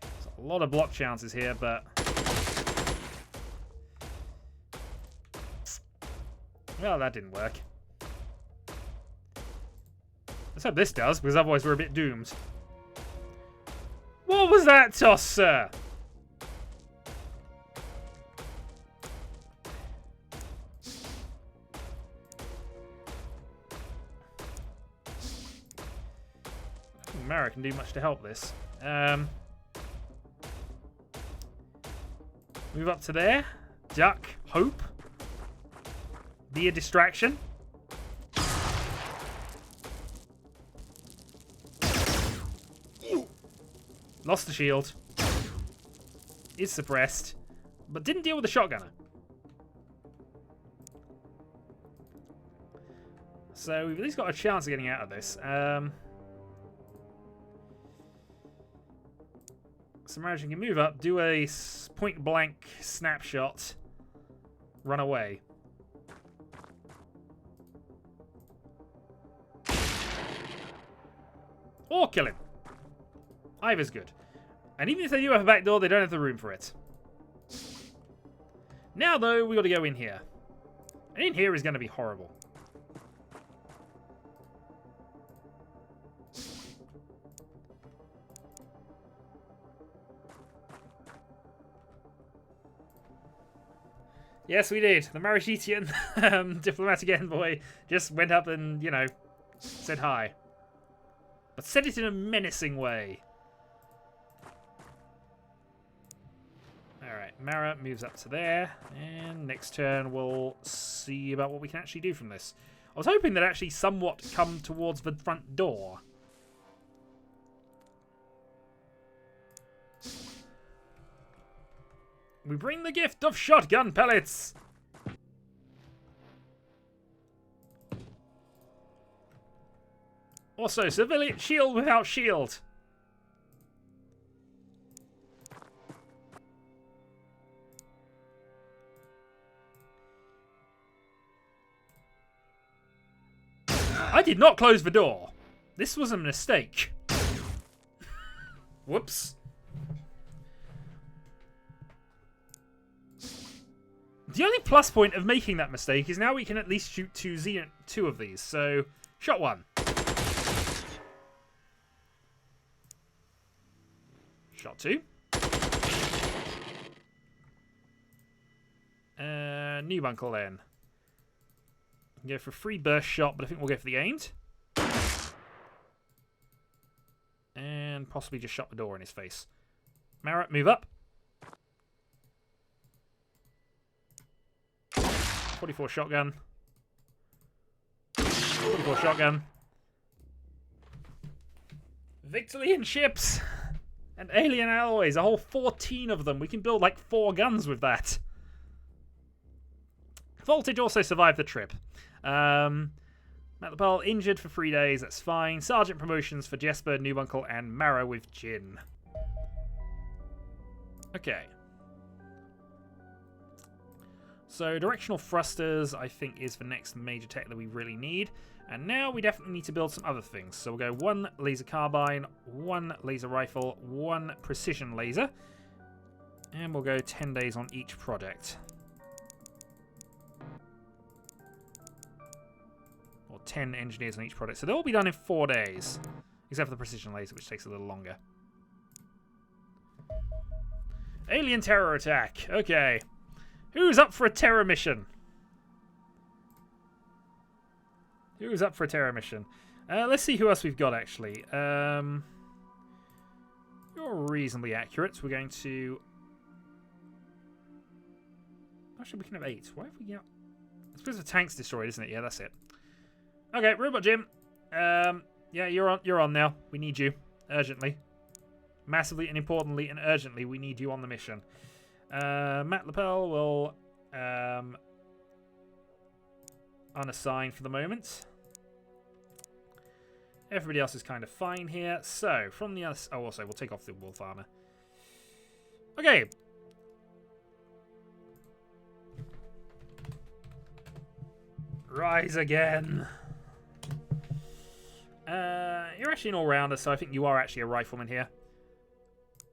There's a lot of block chances here, but... well, that didn't work. Let's hope this does, because otherwise we're a bit doomed. What was that toss, sir? Mara can do much to help this. Move up to there. Duck. Hope. Be a distraction. Lost the shield. Is suppressed. But didn't deal with the shotgunner. So we've at least got a chance of getting out of this. Samaritan can move up, do a point-blank snapshot, run away. Or kill him. Either's good. And even if they do have a back door, they don't have the room for it. Now, though, we got to go in here. And in here is going to be horrible. Yes, we did. The Marishitian diplomatic envoy just went up and, you know, said hi. But said it in a menacing way. Alright, Mara moves up to there. And next turn we'll see about what we can actually do from this. I was hoping that actually somewhat come towards the front door. We bring the gift of shotgun pellets! Also, civilian shield without shield. I did not close the door. This was a mistake. Whoops. The only plus point of making that mistake is now we can at least shoot two of these. So, shot one. Shot two. New uncle then. Go for a free burst shot, but I think we'll go for the aimed. And possibly just shut the door in his face. Marat, move up. 44 shotgun. 44 shotgun. Victorian ships! And alien alloys, a whole 14 of them. We can build like 4 guns with that. Voltage also survived the trip. Matt Lepel injured for 3 days, that's fine. Sergeant promotions for Jesper, Newbunkle, and Mara with Jin. Okay. So directional thrusters, I think, is the next major tech that we really need. And now we definitely need to build some other things. So we'll go 1 laser carbine, 1 laser rifle, 1 precision laser. And we'll go 10 days on each project. Or 10 engineers on each project. So they'll all be done in 4 days. Except for the precision laser, which takes a little longer. Alien terror attack. Okay. Who's up for a terror mission? Who's up for a terror mission? Let's see who else we've got, actually. You're reasonably accurate. We're going to... Actually, we can have 8. Why have we got... I suppose the tank's destroyed, isn't it? Yeah, that's it. Okay, Robot Jim. Yeah, you're on now. We need you. Urgently. Massively and importantly and urgently, we need you on the mission. Matt Lepel will unassign for the moment. Everybody else is kind of fine here. So, from the other... Oh, also, we'll take off the wolf armor. Okay. Rise again. You're actually an all-rounder, so I think you are actually a rifleman here.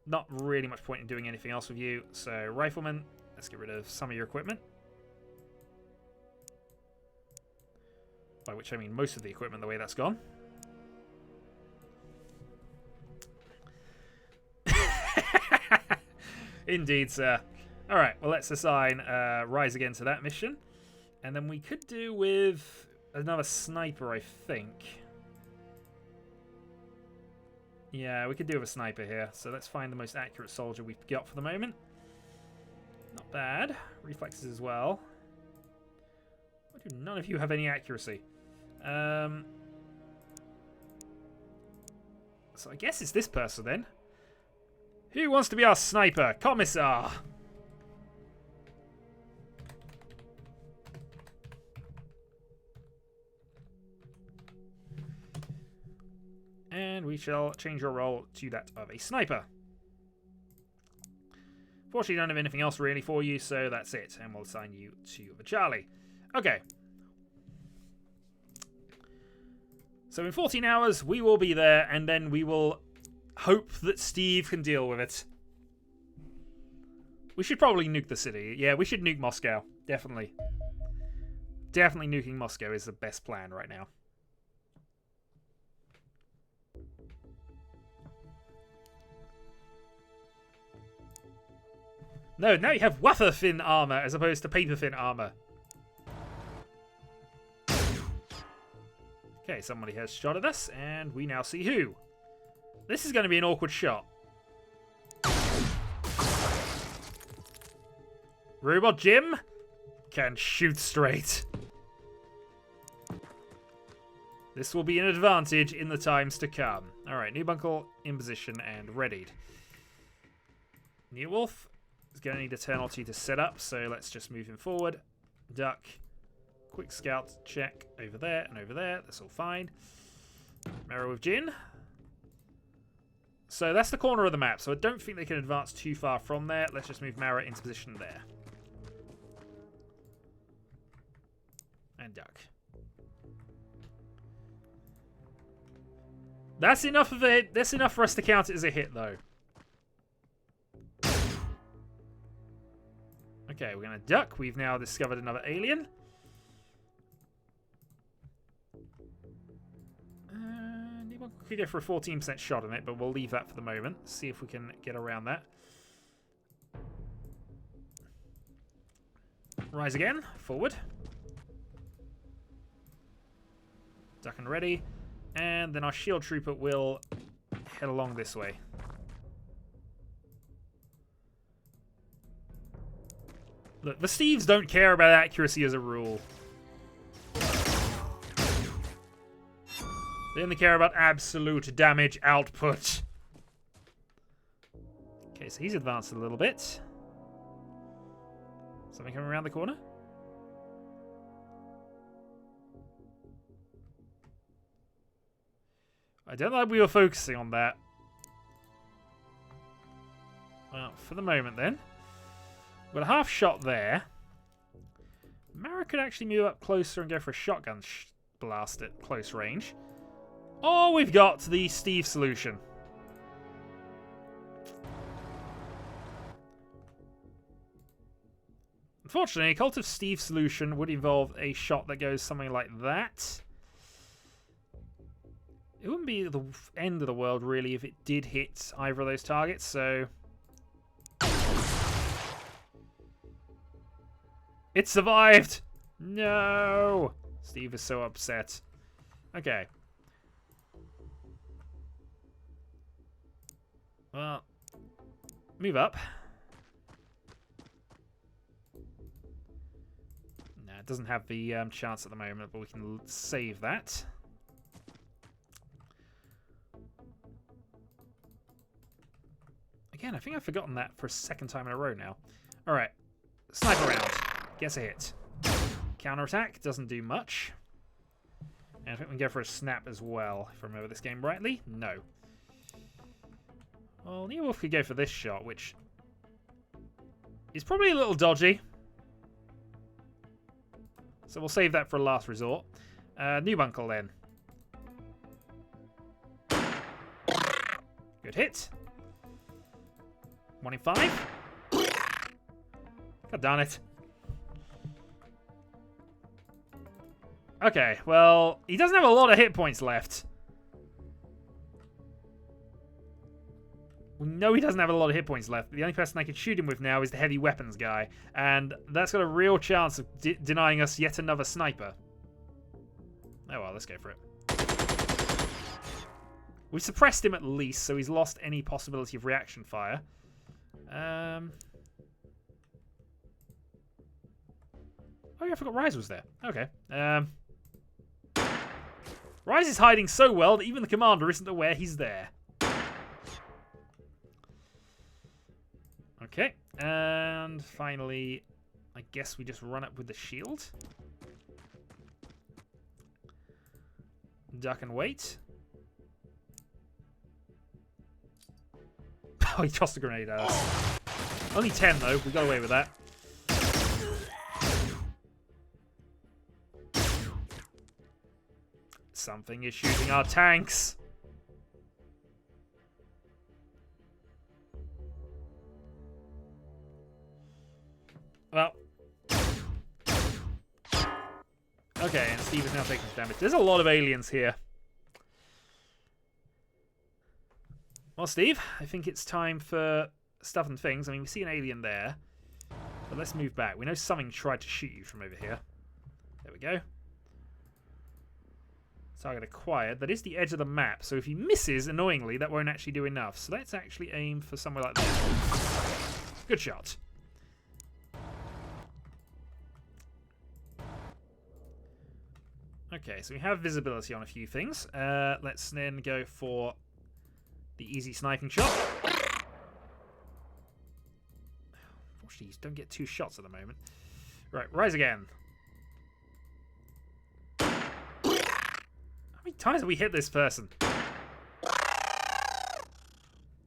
Not really much point in doing anything else with you. So, rifleman, let's get rid of some of your equipment. By which I mean most of the equipment, the way that's gone. Indeed, sir. Alright, well, let's assign Rise Again to that mission. And then we could do with another sniper, I think. Yeah, we could do with a sniper here. So let's find the most accurate soldier we've got for the moment. Not bad. Reflexes as well. What None of you have any accuracy. So I guess it's this person then. Who wants to be our sniper? Commissar! And we shall change your role to that of a sniper. Fortunately, don't have anything else really for you, so that's it. And we'll assign you to the Charlie. Okay. So in 14 hours, we will be there, and then we will hope that Steve can deal with it. We should probably nuke the city. Yeah, we should nuke Moscow. Definitely. Definitely nuking Moscow is the best plan right now. No, now you have wafer thin armor as opposed to paper thin armor. Okay, somebody has shot at us, and we now see who. This is going to be an awkward shot. Robot Jim can shoot straight. This will be an advantage in the times to come. Alright, new bunker in position and readied. New Wolf is going to need a turn or two to set up, so let's just move him forward. Duck. Quick scout check over there and over there. That's all fine. Marrow with Jin. So that's the corner of the map, so I don't think they can advance too far from there. Let's just move Mara into position there. And Duck. That's enough of it. That's enough for us to count it as a hit, though. Okay, we're going to duck. We've now discovered another alien. We could go for a 14% shot on it, but we'll leave that for the moment. See if we can get around that. Rise again. Forward. Duck and ready. And then our shield trooper will head along this way. Look, the Steves don't care about accuracy as a rule. They only care about absolute damage output. Okay, so he's advanced a little bit. Something coming around the corner? I don't think we were focusing on that. Well, for the moment then. We've got a half shot there. Mara could actually move up closer and go for a shotgun blast at close range. Or we've got the Steve solution. Unfortunately, a Cult of Steve solution would involve a shot that goes something like that. It wouldn't be the end of the world, really, if it did hit either of those targets, so... It survived! No! Steve is so upset. Okay. Well, move up. No, it doesn't have the chance at the moment, but we can save that. Again, I think I've forgotten that for a second time in a row now. Alright, sniper round. Gets a hit. Counterattack doesn't do much. And I think we can go for a snap as well, if I remember this game rightly. No. Well, New Wolf could go for this shot, which is probably a little dodgy. So we'll save that for a last resort. New bunker then. Good hit. 1 in 5. God darn it. Okay, well, he doesn't have a lot of hit points left. We know he doesn't have a lot of hit points left. The only person I can shoot him with now is the heavy weapons guy. And that's got a real chance of denying us yet another sniper. Oh well, let's go for it. We suppressed him at least, so he's lost any possibility of reaction fire. Oh yeah, I forgot Rise was there. Okay. Rise is hiding so well that even the commander isn't aware he's there. Okay. And finally, I guess we just run up with the shield. Duck and wait. Oh, he tossed a grenade at us. Only 10 though, we got away with that. Something is shooting our tanks. Well. Okay, and Steve is now taking some damage. There's a lot of aliens here. Well, Steve, I think it's time for stuff and things. I mean, we see an alien there. But let's move back. We know something tried to shoot you from over here. There we go. Target acquired. That is the edge of the map. So if he misses, annoyingly, that won't actually do enough. So let's actually aim for somewhere like that. Good shot. Okay, so we have visibility on a few things. Let's then go for the easy sniping shot. Unfortunately, you don't get 2 shots at the moment. Right, rise again. How many times have we hit this person?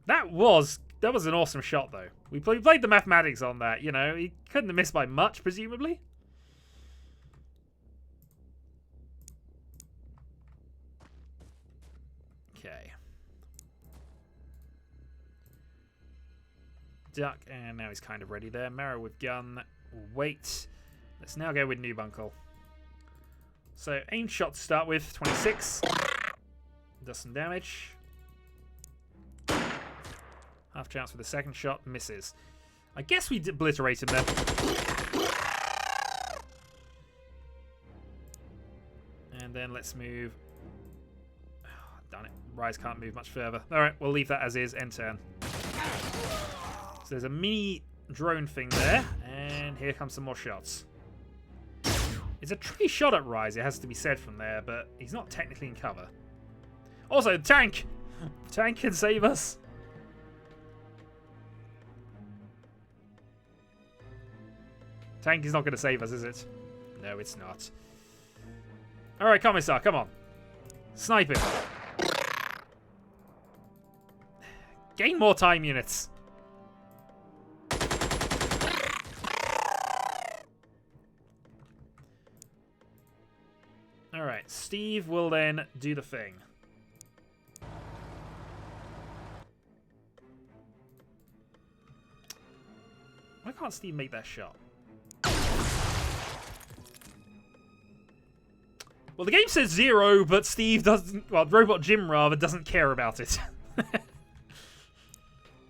That was an awesome shot, though. We played the mathematics on that. You know, he couldn't have missed by much, presumably. Okay. Duck, and now he's kind of ready there. Marrow with gun. Wait. Let's now go with Noob Uncle. So, aimed shot to start with, 26. Does some damage. Half chance for the second shot, misses. I guess we obliterated them. And then let's move. Oh, darn it. Rise can't move much further. Alright, we'll leave that as is. End turn. So there's a mini drone thing there. And here comes some more shots. It's a tricky shot at Rise, it has to be said from there, but he's not technically in cover. Also, tank! Tank can save us. Tank is not going to save us, is it? No, it's not. Alright, Commissar, come on. Snipe him. Gain more time units. Alright, Steve will then do the thing. Why can't Steve make that shot? Well, the game says 0, but Steve doesn't... Well, Robot Jim, rather, doesn't care about it.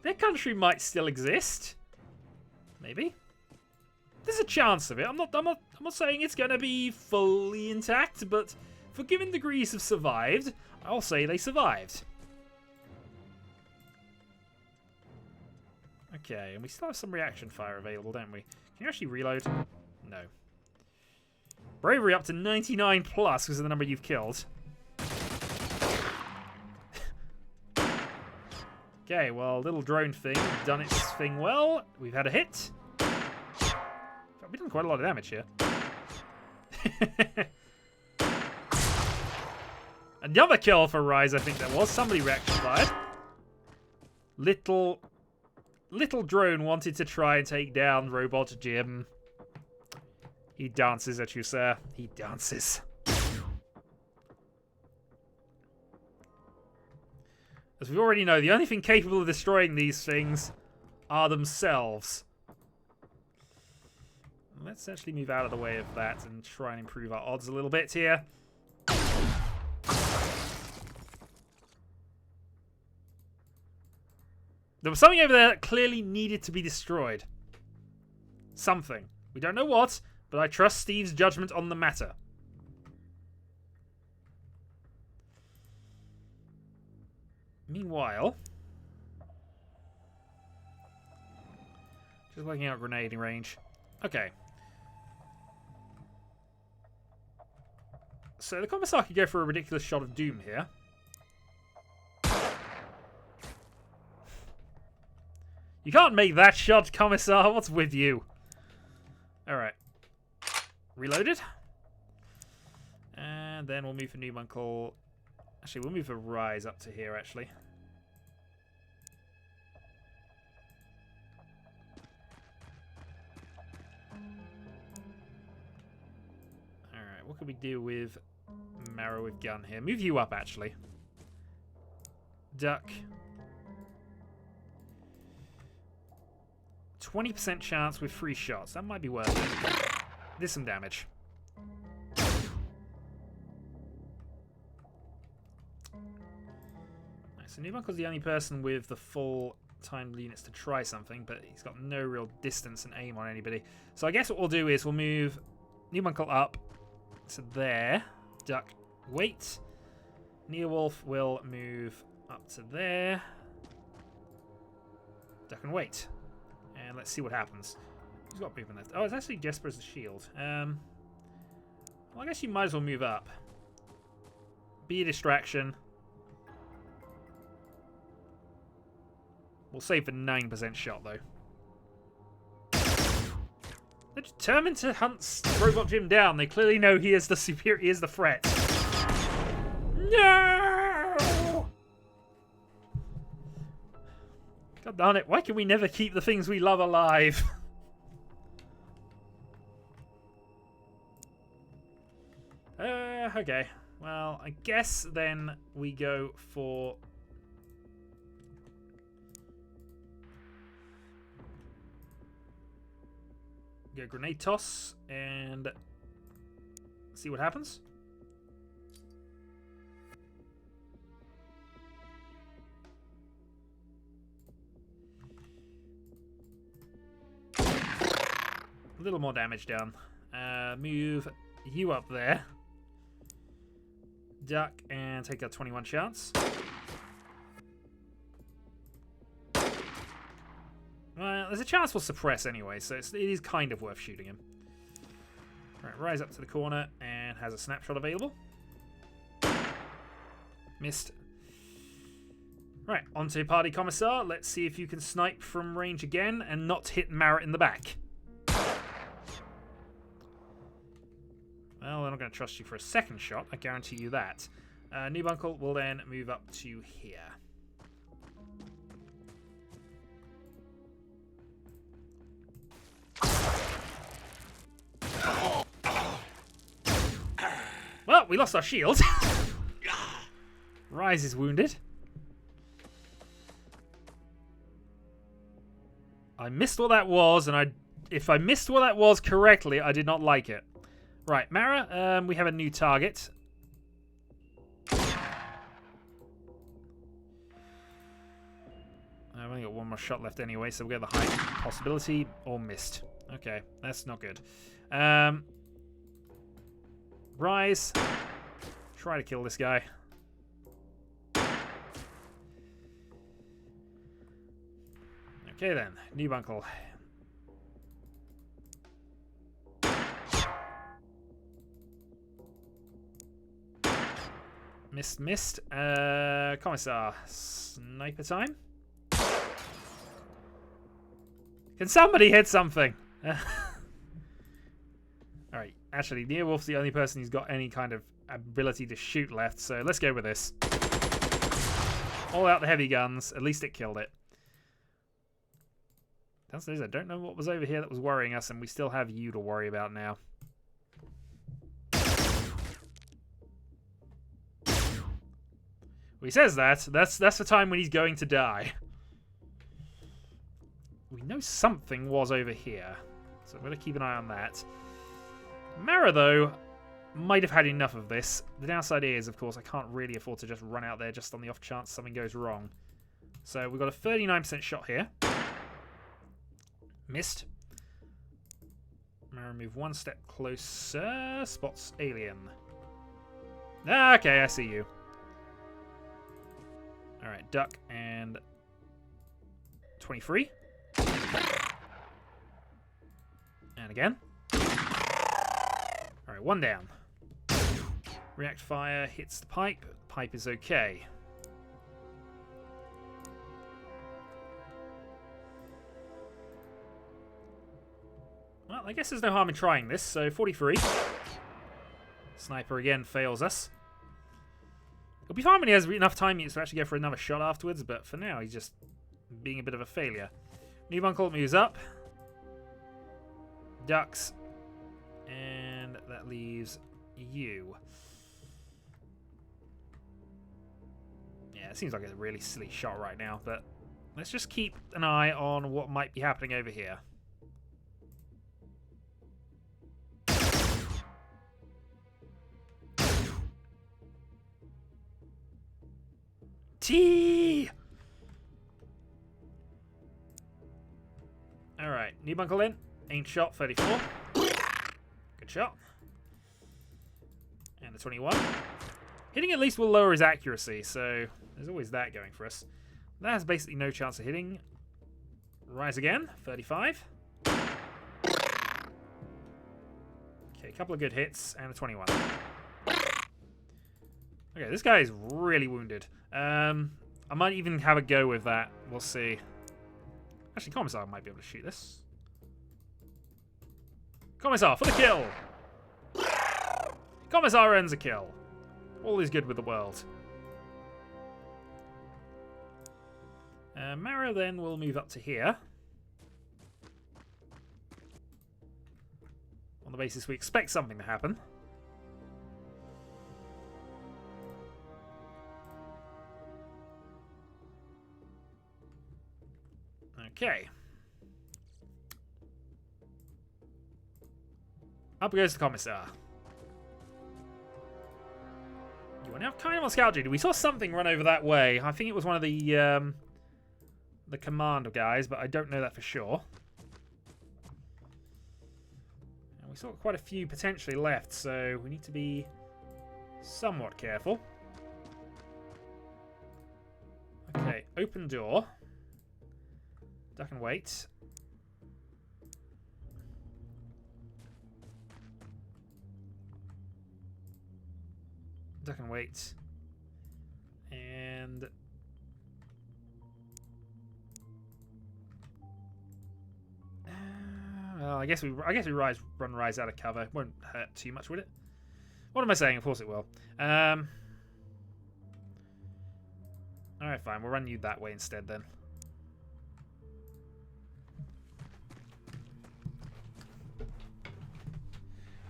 Their country might still exist. Maybe. There's a chance of it. I'm not saying it's going to be fully intact, but for given degrees have survived, I'll say they survived. Okay, and we still have some reaction fire available, don't we? Can you actually reload? No. Bravery up to 99 plus because of the number you've killed. Okay, well, little drone thing done its thing well. We've had a hit. We've done quite a lot of damage here. Another kill for Rise, I think that was. Somebody reaction fired. Little drone wanted to try and take down Robot Jim. He dances at you, sir. He dances. As we already know, the only thing capable of destroying these things are themselves. Let's actually move out of the way of that and try and improve our odds a little bit here. There was something over there that clearly needed to be destroyed. Something. We don't know what, but I trust Steve's judgment on the matter. Meanwhile, just looking out grenading range. Okay. So the Commissar could go for a ridiculous shot of doom here. You can't make that shot, Commissar. What's with you? Alright. Reloaded. And then we'll move for Noob Uncle. Actually, we'll move for Rise up to here, actually. Alright, what could we do with Marrow with gun here? Move you up, actually. Duck. 20% chance with 3 shots. That might be worth it. There's some damage. So Noob Uncle's the only person with the full timed units to try something, but he's got no real distance and aim on anybody. So I guess what we'll do is we'll move Noob Uncle up to there. Duck, wait. Neowolf will move up to there. Duck and wait. And let's see what happens. Who's got movement left? Oh, it's actually Jesper as the shield. Well, I guess you might as well move up. Be a distraction. We'll save for 9% shot, though. They're determined to hunt Robot Jim down. They clearly know he is the superior, he is the threat. No! God darn it, why can we never keep the things we love alive? Okay. Well, I guess then we go for... Go grenade toss and see what happens. A little more damage down. Move you up there. Duck and take a 21 chance. Well, there's a chance we'll suppress anyway, so it is kind of worth shooting him. Right, Rise up to the corner and has a snapshot available. Missed. Right, onto Party Commissar. Let's see if you can snipe from range again and not hit Marrett in the back. Well, they're not going to trust you for a second shot, I guarantee you that. Noob Uncle will then move up to here. Well, we lost our shield. Rise is wounded. I missed what that was, and if I missed what that was correctly, I did not like it. Right, Mara, we have a new target. I've only got one more shot left anyway, so we'll get the high possibility or missed. Okay, that's not good. Rise. Try to kill this guy. Okay then, Noob Uncle. Missed. Commissar. Sniper time. Can somebody hit something? Alright, actually, Neowolf's the only person who's got any kind of ability to shoot left, so let's go with this. All out the heavy guns. At least it killed it. Downstairs, I don't know what was over here that was worrying us, and we still have you to worry about now. Well, he says that. That's the time when he's going to die. We know something was over here, so I'm going to keep an eye on that. Mara, though, might have had enough of this. The downside is, of course, I can't really afford to just run out there just on the off chance something goes wrong. So we've got a 39% shot here. Missed. Mara, move one step closer. Spots alien. Ah, okay, I see you. Alright, duck and 23. And again. Alright, one down. React fire hits the pipe. The pipe is okay. Well, I guess there's no harm in trying this, so 43. Sniper again fails us. It'll be fine when he has enough time to actually go for another shot afterwards, but for now he's just being a bit of a failure. New Uncle moves up. Ducks. And that leaves you. Yeah, it seems like a really silly shot right now, but let's just keep an eye on what might be happening over here. T. Alright, new bunkle in. Ain't shot, 34. Good shot. And the 21. Hitting at least will lower his accuracy, so there's always that going for us. That has basically no chance of hitting. Rise again, 35. Okay, a couple of good hits, and a 21. Okay, this guy is really wounded. I might even have a go with that. We'll see. Actually, Commissar might be able to shoot this. Commissar for the kill! Commissar earns a kill. All is good with the world. Mara then will move up to here. On the basis we expect something to happen. Okay. Up goes the Commissar. You are now kind of on scout duty. We saw something run over that way. I think it was one of the commando guys, but I don't know that for sure. And we saw quite a few potentially left, so we need to be somewhat careful. Okay, open door. Duck and wait. Duck and wait. And well, I guess we run rise out of cover. Won't hurt too much, would it? What am I saying? Of course it will. Alright, fine. We'll run you that way instead then.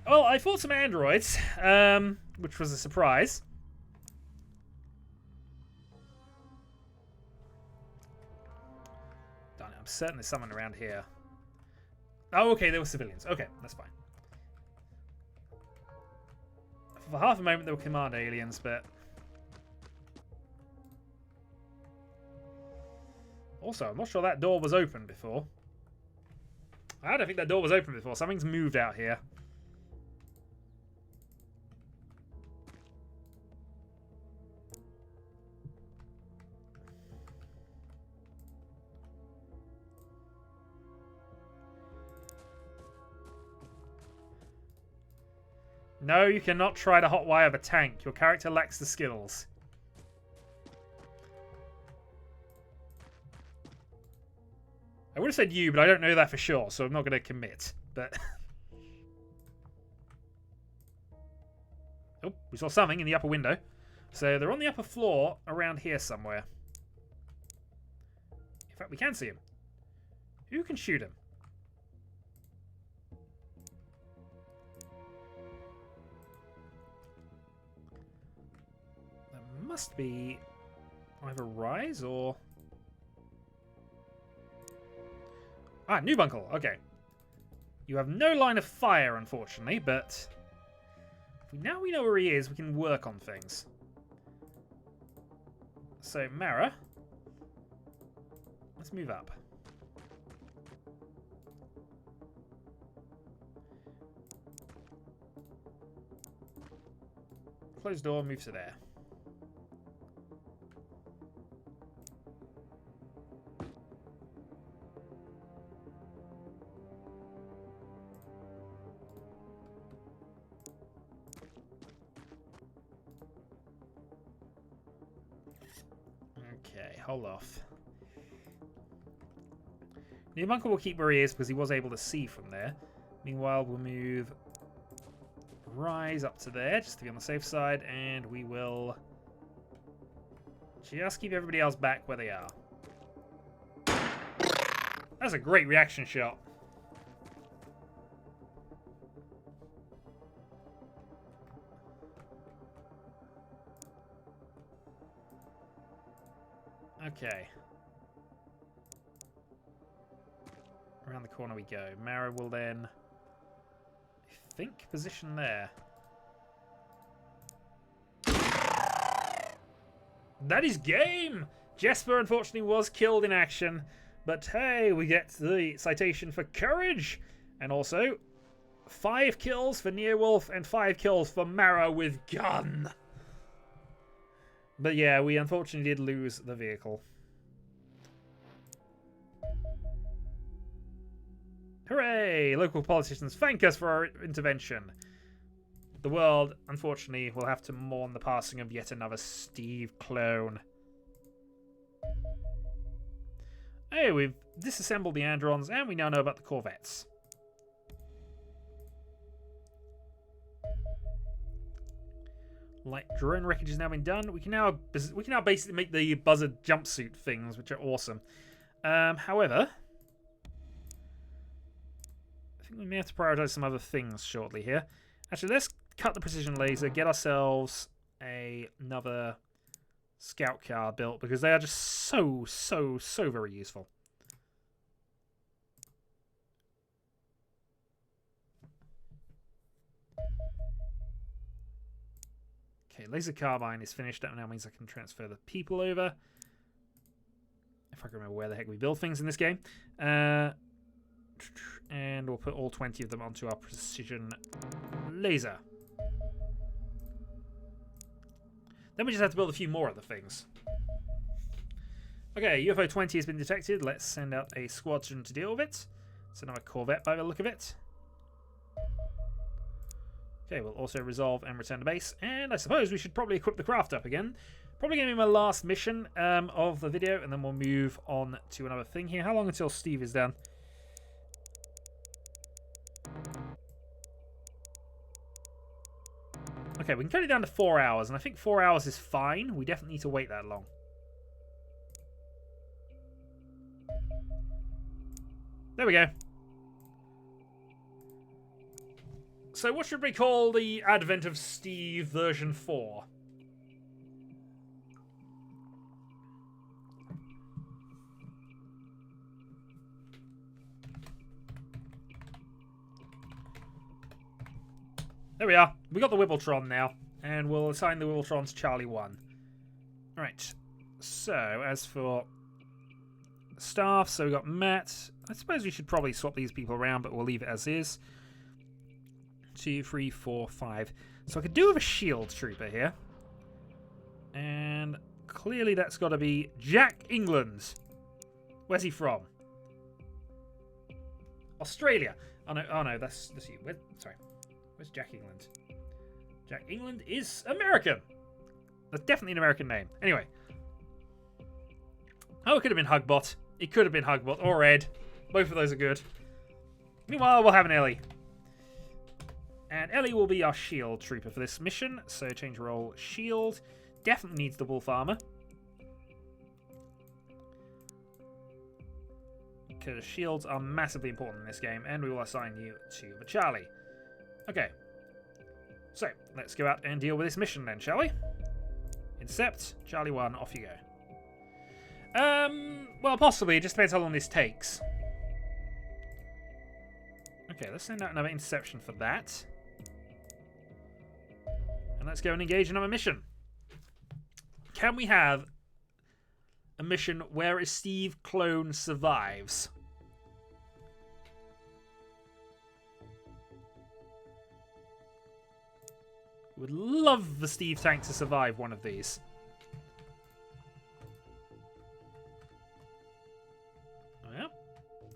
Well, I fought some androids, which was a surprise. Darn it, I'm certain there's someone around here. Oh, okay, they were civilians. Okay, that's fine. For half a moment, they were command aliens, but... Also, I'm not sure that door was open before. I don't think that door was open before. Something's moved out here. No, you cannot try to hotwire the tank. Your character lacks the skills. I would have said you, but I don't know that for sure, so I'm not going to commit. But oh, we saw something in the upper window. So they're on the upper floor around here somewhere. In fact, we can see him. Who can shoot him? Must be either Rise or... Ah, new bunkle. Okay. You have no line of fire, unfortunately, but now we know where he is, we can work on things. So, Mara, let's move up. Closed door, move to there. Okay, hold off. New bunker will keep where he is because he was able to see from there. Meanwhile, we'll move Rise up to there just to be on the safe side, and we will just keep everybody else back where they are. That's a great reaction shot. Okay. Around the corner we go. Mara will then, I think, position there. That is game! Jesper, unfortunately, was killed in action. But hey, we get the citation for courage. And also, 5 kills for Neowolf and 5 kills for Mara with gun. But yeah, we unfortunately did lose the vehicle. Hooray! Local politicians thank us for our intervention. The world, unfortunately, will have to mourn the passing of yet another Steve clone. Hey, we've disassembled the Androns, and we now know about the Corvettes. Light drone wreckage has now been done. We can now basically make the buzzard jumpsuit things, which are awesome. However, I think we may have to prioritize some other things shortly here. Actually, let's cut the precision laser, get ourselves another scout car built, because they are just so very useful. Okay, laser carbine is finished. That now means I can transfer the people over. If I can remember where the heck we build things in this game. And we'll put all 20 of them onto our precision laser. Then we just have to build a few more other things. Okay, UFO 20 has been detected. Let's send out a squadron to deal with it. It's another Corvette by the look of it. Okay, we'll also resolve and return to base. And I suppose we should probably equip the craft up again. Probably going to be my last mission of the video, and then we'll move on to another thing here. How long until Steve is done? Okay, we can cut it down to 4 hours, and I think 4 hours is fine. We definitely need to wait that long. There we go. So what should we call the advent of Steve version 4? There we are. We got the Wibbletron now, and we'll assign the Wibbletron to Charlie 1. Alright, so as for staff, so we got Matt. I suppose we should probably swap these people around, but we'll leave it as is. 2, 3, 4, 5. So I could do with a shield trooper here. And clearly that's got to be Jack England. Where's he from? Australia. Oh no, that's you. Sorry. Where's Jack England? Jack England is American. That's definitely an American name. Anyway. Oh, it could have been Hugbot. It could have been Hugbot or Ed. Both of those are good. Meanwhile, we'll have an Ellie. And Ellie will be our shield trooper for this mission. So change role shield. Definitely needs the wolf armor. Because shields are massively important in this game. And we will assign you to the Charlie. Okay. So, let's go out and deal with this mission then, shall we? Intercept. Charlie 1, off you go. Well, possibly. It just depends how long this takes. Okay, let's send out another interception for that. And let's go and engage another mission. Can we have a mission where a Steve clone survives? Would love the Steve tank to survive one of these. Well,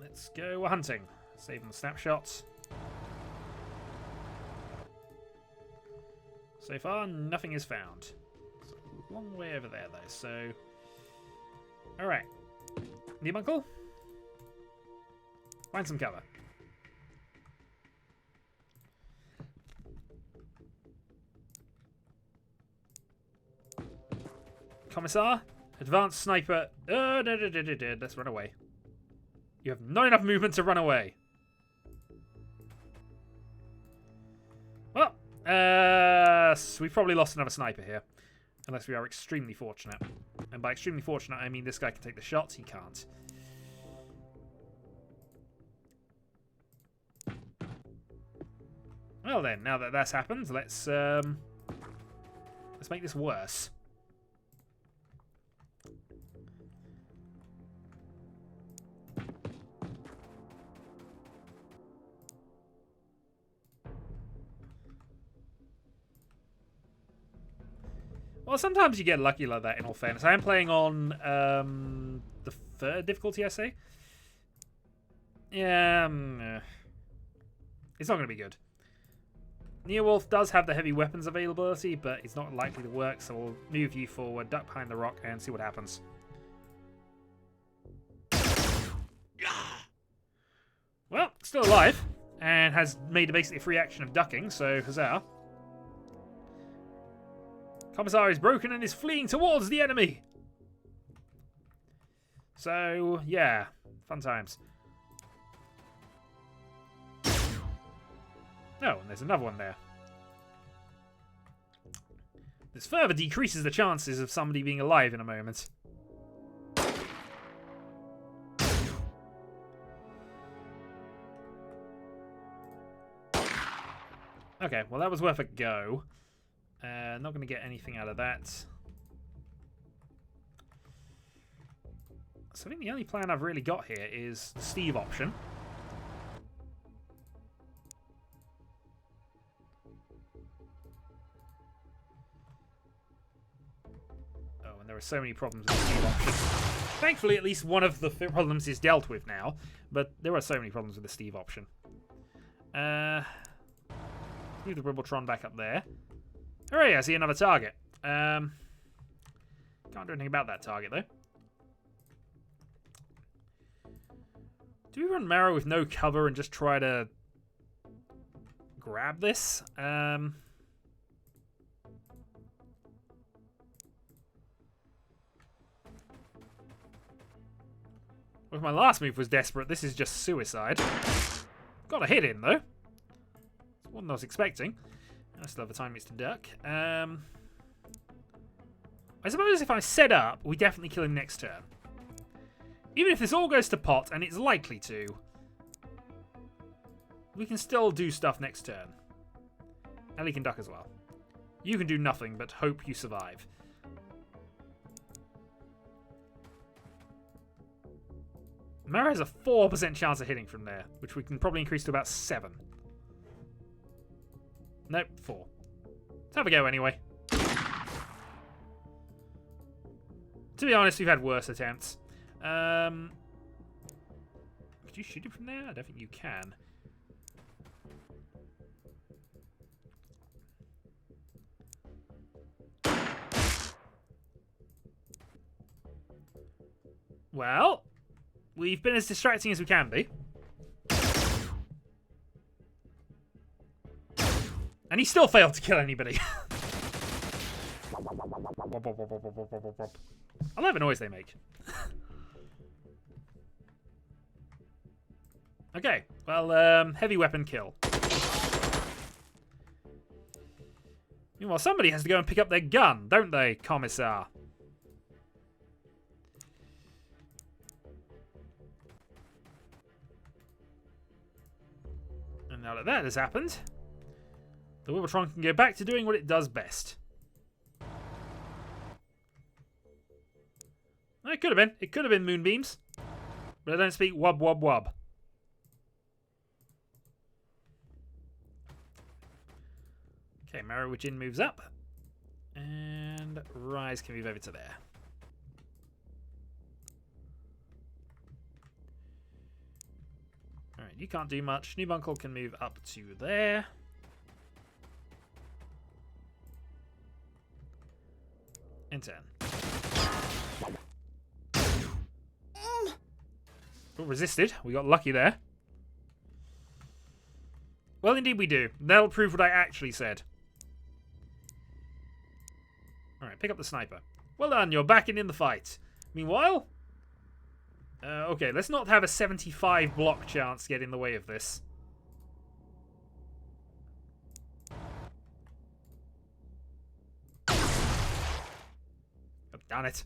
let's go hunting. Saving the snapshots. So far, nothing is found. It's a long way over there, though, so Alright. New uncle? Find some cover. Commissar? Advanced sniper. No. Let's run away. You have not enough movement to run away. Well, we've probably lost another sniper here. Unless we are extremely fortunate. And by extremely fortunate, I mean this guy can take the shots. He can't. Well then, now that that's happened, let's make this worse. Well, sometimes you get lucky like that, in all fairness. I am playing on the 3rd difficulty, I say. Yeah, it's not going to be good. Neowolf does have the heavy weapons availability, but it's not likely to work, so we'll move you forward, duck behind the rock, and see what happens. Well, still alive, and has made basically a free action of ducking, so huzzah. Commissar is broken and is fleeing towards the enemy. So, yeah, fun times. Oh, and there's another one there. This further decreases the chances of somebody being alive in a moment. Okay, well that was worth a go. Not going to get anything out of that. So I think the only plan I've really got here is the Steve option. Oh, and there are so many problems with the Steve option. Thankfully, at least one of the problems is dealt with now, but there are so many problems with the Steve option. Move the Ribbletron back up there. Hooray, I see another target. Can't do anything about that target, though. Do we run Marrow with no cover and just try to grab this? Well, if my last move was desperate, this is just suicide. Got a hit in, though. It's one I was expecting. I still have the time it's to duck. I suppose if I set up, we definitely kill him next turn. Even if this all goes to pot, and it's likely to, we can still do stuff next turn. Ellie can duck as well. You can do nothing but hope you survive. Mara has a 4% chance of hitting from there, which we can probably increase to about 7. Nope, 4. Let's have a go anyway. To be honest, we've had worse attempts. Could you shoot him from there? I don't think you can. Well, we've been as distracting as we can be. And he still failed to kill anybody. I love the noise they make. Okay, well, heavy weapon kill. Meanwhile, somebody has to go and pick up their gun, don't they, Commissar? And now that that has happened, the Wibbletron can go back to doing what it does best. It could have been. It could have been moonbeams. But I don't speak wub wub wub. Okay, Marrowitchin moves up. And Rise can move over to there. Alright, you can't do much. Newbunkle can move up to there. And 10. Oh, resisted. We got lucky there. Well, indeed we do. That'll prove what I actually said. Alright, pick up the sniper. Well done, you're back in the fight. Meanwhile... okay, let's not have a 75 block chance get in the way of this. Oh, damn it.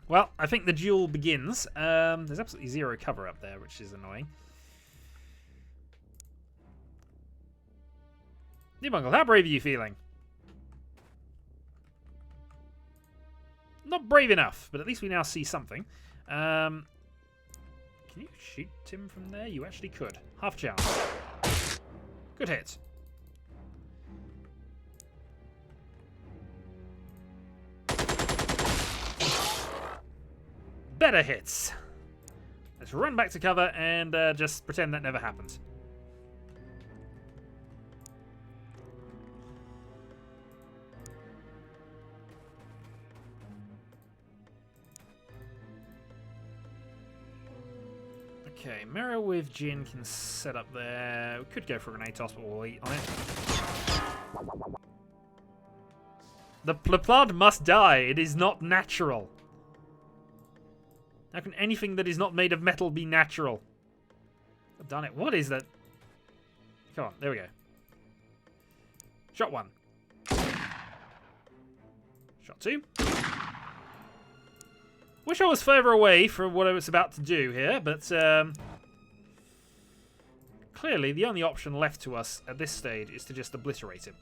Well, I think the duel begins. There's absolutely zero cover up there, which is annoying. Debungle, how brave are you feeling? Not brave enough, but at least we now see something. Can you shoot him from there? You actually could. Half chance. Good hit. Better hits. Let's run back to cover and just pretend that never happened. Okay, Mira with Jin can set up there. We could go for an ATOS, but we'll eat on it. The cattleprod must die. It is not natural. How can anything that is not made of metal be natural? I've done it. What is that? Come on, there we go. Shot 1. Shot 2. Wish I was further away from what I was about to do here, but clearly the only option left to us at this stage is to just obliterate him.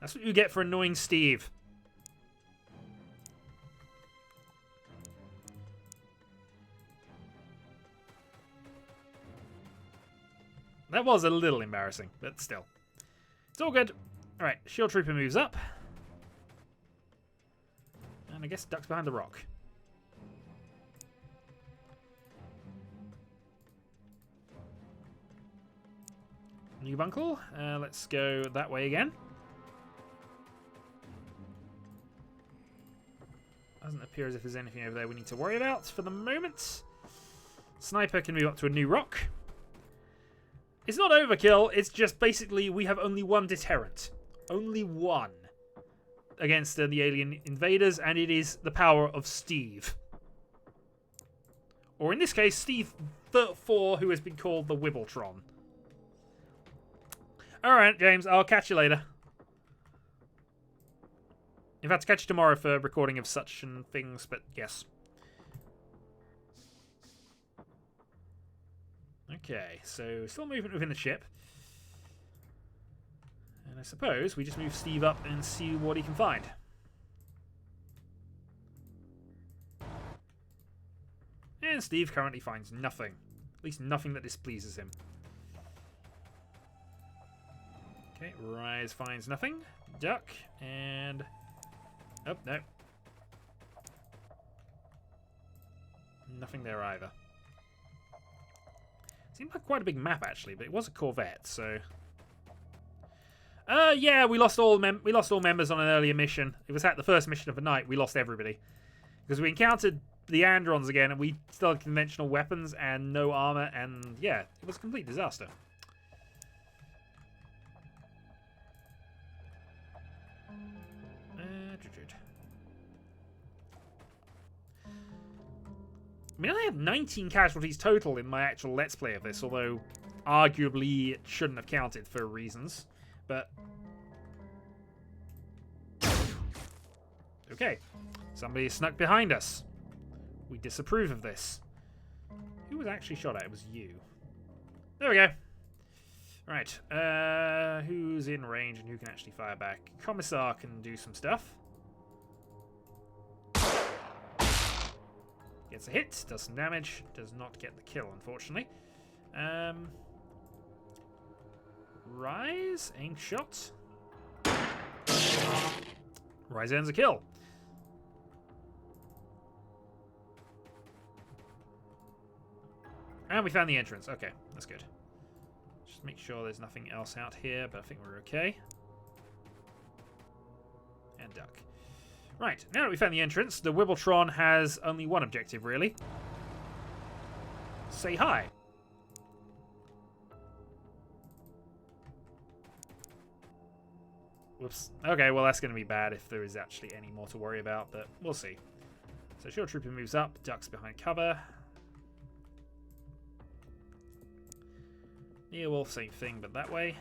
That's what you get for annoying Steve. That was a little embarrassing, but still. It's all good. Alright, Shield Trooper moves up. And I guess ducks behind the rock. New bunkle. Let's go that way again. Doesn't appear as if there's anything over there we need to worry about for the moment. Sniper can move up to a new rock. It's not overkill, it's just basically we have only one deterrent. Only one. Against the alien invaders, and it is the power of Steve. Or in this case, Steve 4, who has been called the Wibbletron. Alright, James, I'll catch you later. In fact, catch you tomorrow for recording of such and things, but yes. Okay, so still movement within the ship. And I suppose we just move Steve up and see what he can find. And Steve currently finds nothing. At least nothing that displeases him. Okay, Rise finds nothing. Duck, and... oh, no. Nothing there either. Seemed like quite a big map, actually, but it was a Corvette, so... yeah, we lost all members on an earlier mission. It was at the first mission of the night. We lost everybody. Because we encountered the Androns again, and we still had conventional weapons and no armor, and yeah, it was a complete disaster. I mean, I had 19 casualties total in my actual Let's Play of this, although arguably it shouldn't have counted for reasons. But... okay. Somebody snuck behind us. We disapprove of this. Who was actually shot at? It was you. There we go. Right. Who's in range and who can actually fire back? Commissar can do some stuff. Gets a hit, does some damage, does not get the kill, unfortunately. Rise, aimed shot. Rise ends a kill. And we found the entrance. Okay, that's good. Just make sure there's nothing else out here, but I think we're okay. And duck. Right, now that we found the entrance, the Wibbletron has only one objective, really. Say hi. Whoops. Okay, well that's going to be bad if there is actually any more to worry about, but we'll see. So Shield Trooper moves up, ducks behind cover. Neowolf, same thing, but that way.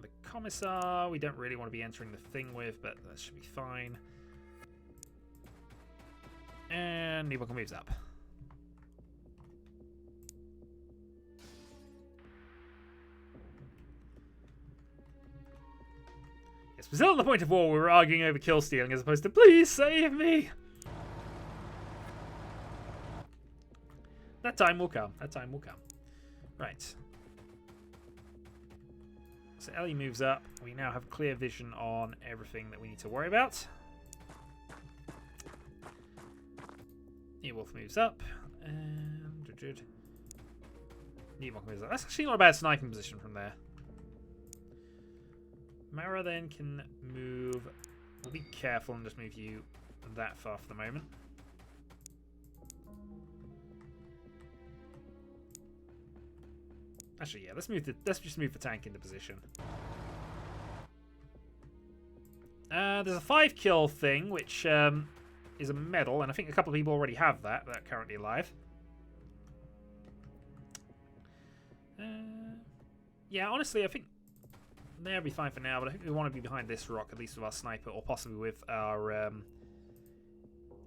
The Commissar, we don't really want to be entering the thing with, but that should be fine. And Neowolf moves up. Yes, we're still at the point of war where we're arguing over kill stealing as opposed to please save me. That time will come. That time will come. Right. So Ellie moves up. We now have clear vision on everything that we need to worry about. Neowolf moves up. And Neowolf moves up. That's actually not a bad sniping position from there. Mara then can move. We'll be careful and just move you that far for the moment. Actually, yeah, let's just move the tank into position. There's a 5-kill thing, which is a medal, and I think a couple of people already have that. That are currently alive. Yeah, honestly, I think they'll be fine for now, but I think we want to be behind this rock, at least with our sniper, or possibly with our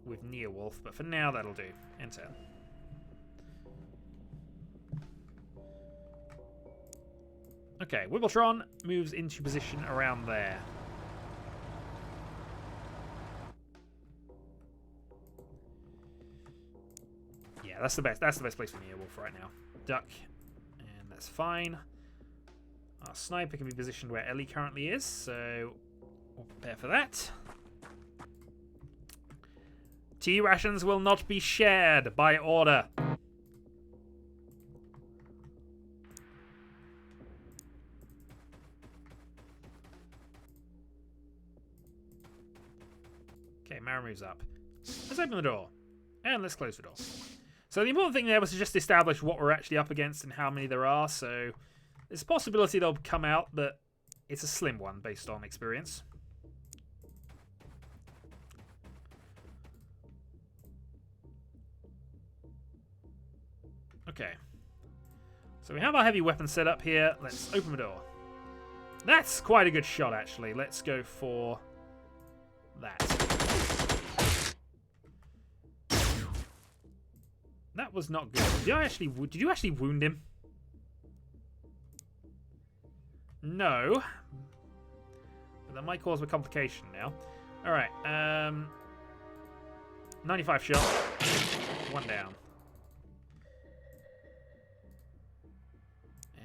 with Neowolf. But for now, that'll do. Enter. Okay, Wibbletron moves into position around there. Yeah, that's the best. That's the best place for Neowolf right now. Duck, and that's fine. Our sniper can be positioned where Ellie currently is, so we'll prepare for that. Tea rations will not be shared by order. Okay, Mara moves up. Let's open the door. And let's close the door. So the important thing there was to just establish what we're actually up against and how many there are. So there's a possibility they'll come out, but it's a slim one based on experience. Okay. So we have our heavy weapon set up here. Let's open the door. That's quite a good shot, actually. Let's go for that. That was not good. Did you actually wound him? No. But that might cause a complication now. Alright, 95 shot. One down.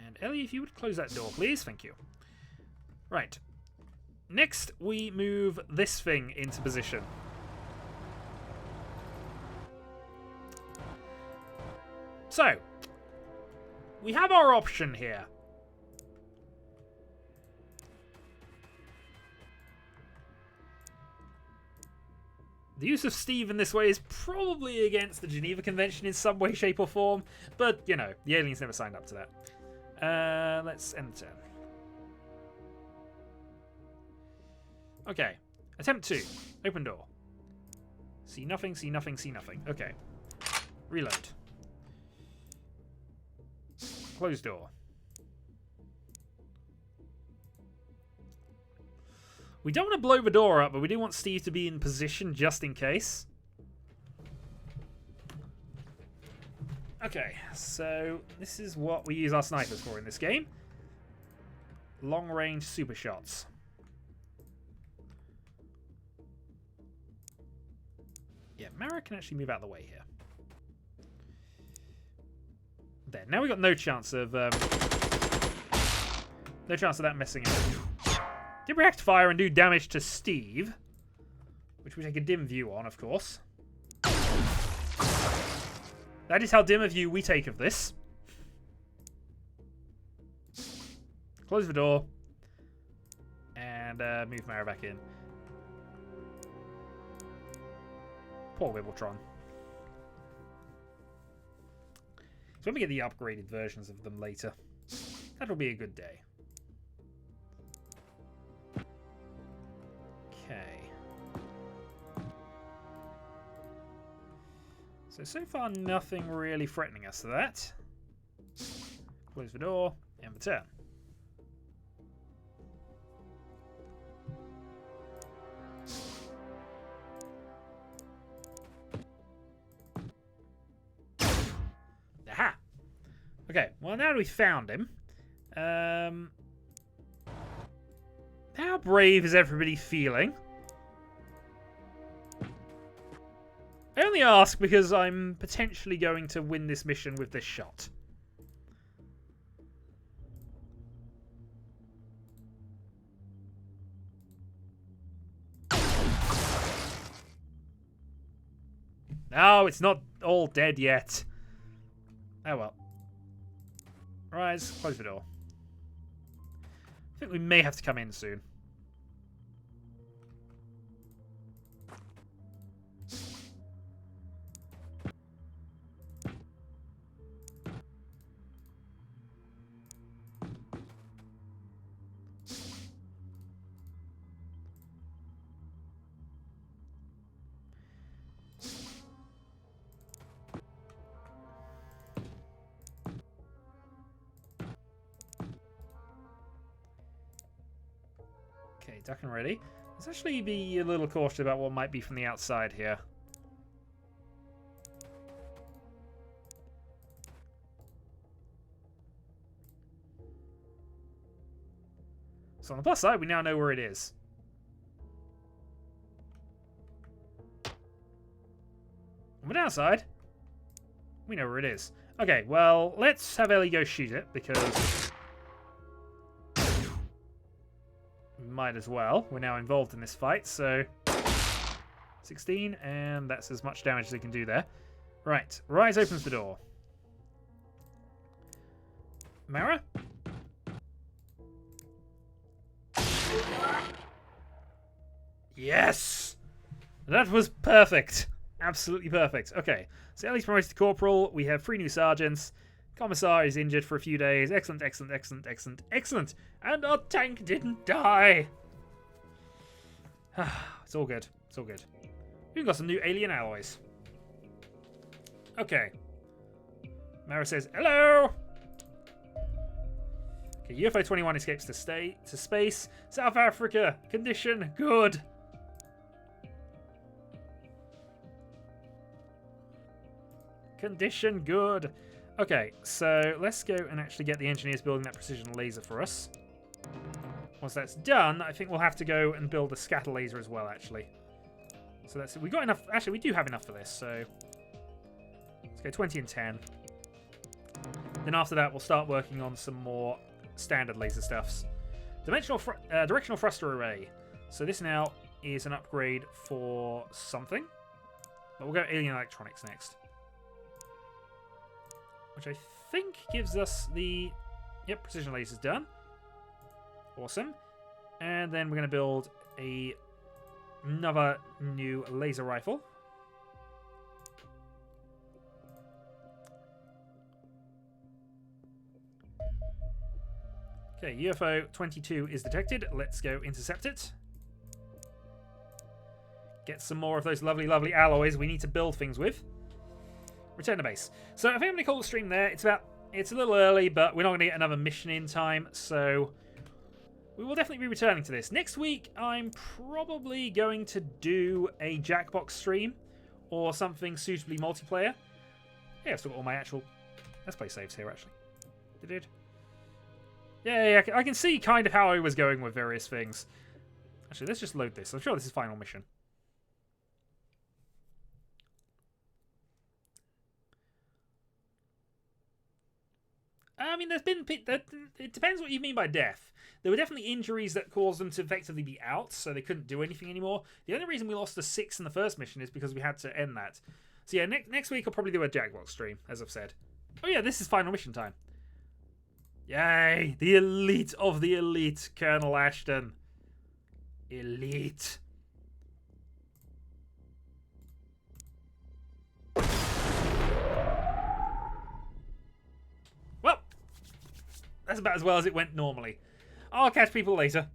And Ellie, if you would close that door, please. Thank you. Right. Next, we move this thing into position. So, we have our option here. The use of Steve in this way is probably against the Geneva Convention in some way, shape, or form, but, you know, the aliens never signed up to that. Let's end the turn. Okay. Attempt 2. Open door. See nothing, see nothing, see nothing. Okay. Reload. Closed door. We don't want to blow the door up, but we do want Steve to be in position just in case. Okay, so this is what we use our snipers for in this game. Long-range super shots. Yeah, Mara can actually move out of the way here. There. Now we've got no chance of that messing up. Did react fire and do damage to Steve, which we take a dim view on, of course. That is how dim a view we take of this. Close the door. And move Mara back in. Poor Wibbletron. So when we get the upgraded versions of them later, that'll be a good day. Okay. So far nothing really threatening us to that. Close the door, and the turn. Aha! Okay, well now that we've found him, how brave is everybody feeling? I only ask because I'm potentially going to win this mission with this shot. No, it's not all dead yet. Oh well. Rise, close the door. I think we may have to come in soon. Okay, duck and ready. Let's actually be a little cautious about what might be from the outside here. So on the plus side, we now know where it is. On the downside, we know where it is. Okay, well, let's have Ellie go shoot it, because we might as well. We're now involved in this fight, so 16, and that's as much damage as it can do there. Right, Rise opens the door. Mara? Yes! That was perfect. Absolutely perfect. Okay, so Ellie's promoted to corporal. We have 3 new sergeants. Commissar is injured for a few days. Excellent, excellent, excellent, excellent, excellent. And our tank didn't die. It's all good. It's all good. We've got some new alien alloys. Okay. Mara says, hello! Okay, UFO 21 escapes to space. South Africa, condition good. Condition good. Okay, so let's go and actually get the engineers building that precision laser for us. Once that's done, I think we'll have to go and build a scatter laser as well, actually. So that's it. We got enough. Actually, we do have enough for this, so let's go 20 and 10. Then after that, we'll start working on some more standard laser stuffs. Directional thruster array. So this now is an upgrade for something. But we'll go alien electronics next. Which I think gives us the... Yep, precision lasers done. Awesome. And then we're going to build another new laser rifle. Okay, UFO 22 is detected. Let's go intercept it. Get some more of those lovely, lovely alloys we need to build things with. Return to base. So I think I'm going to call the stream there. It's a little early, but we're not going to get another mission in time, so we will definitely be returning to this. Next week, I'm probably going to do a Jackbox stream or something suitably multiplayer. Yeah, I've still got all my actual Let's Play saves here, actually. Yeah, I can see kind of how I was going with various things. Actually, let's just load this. I'm sure this is final mission. I mean, there's been... It depends what you mean by death. There were definitely injuries that caused them to effectively be out, so they couldn't do anything anymore. The only reason we lost a 6 in the first mission is because we had to end that. So yeah, next week I'll probably do a Jaguar stream, as I've said. Oh yeah, this is final mission time. Yay! The elite of the elite, Colonel Ashton. Elite. Well, that's about as well as it went normally. I'll catch people later.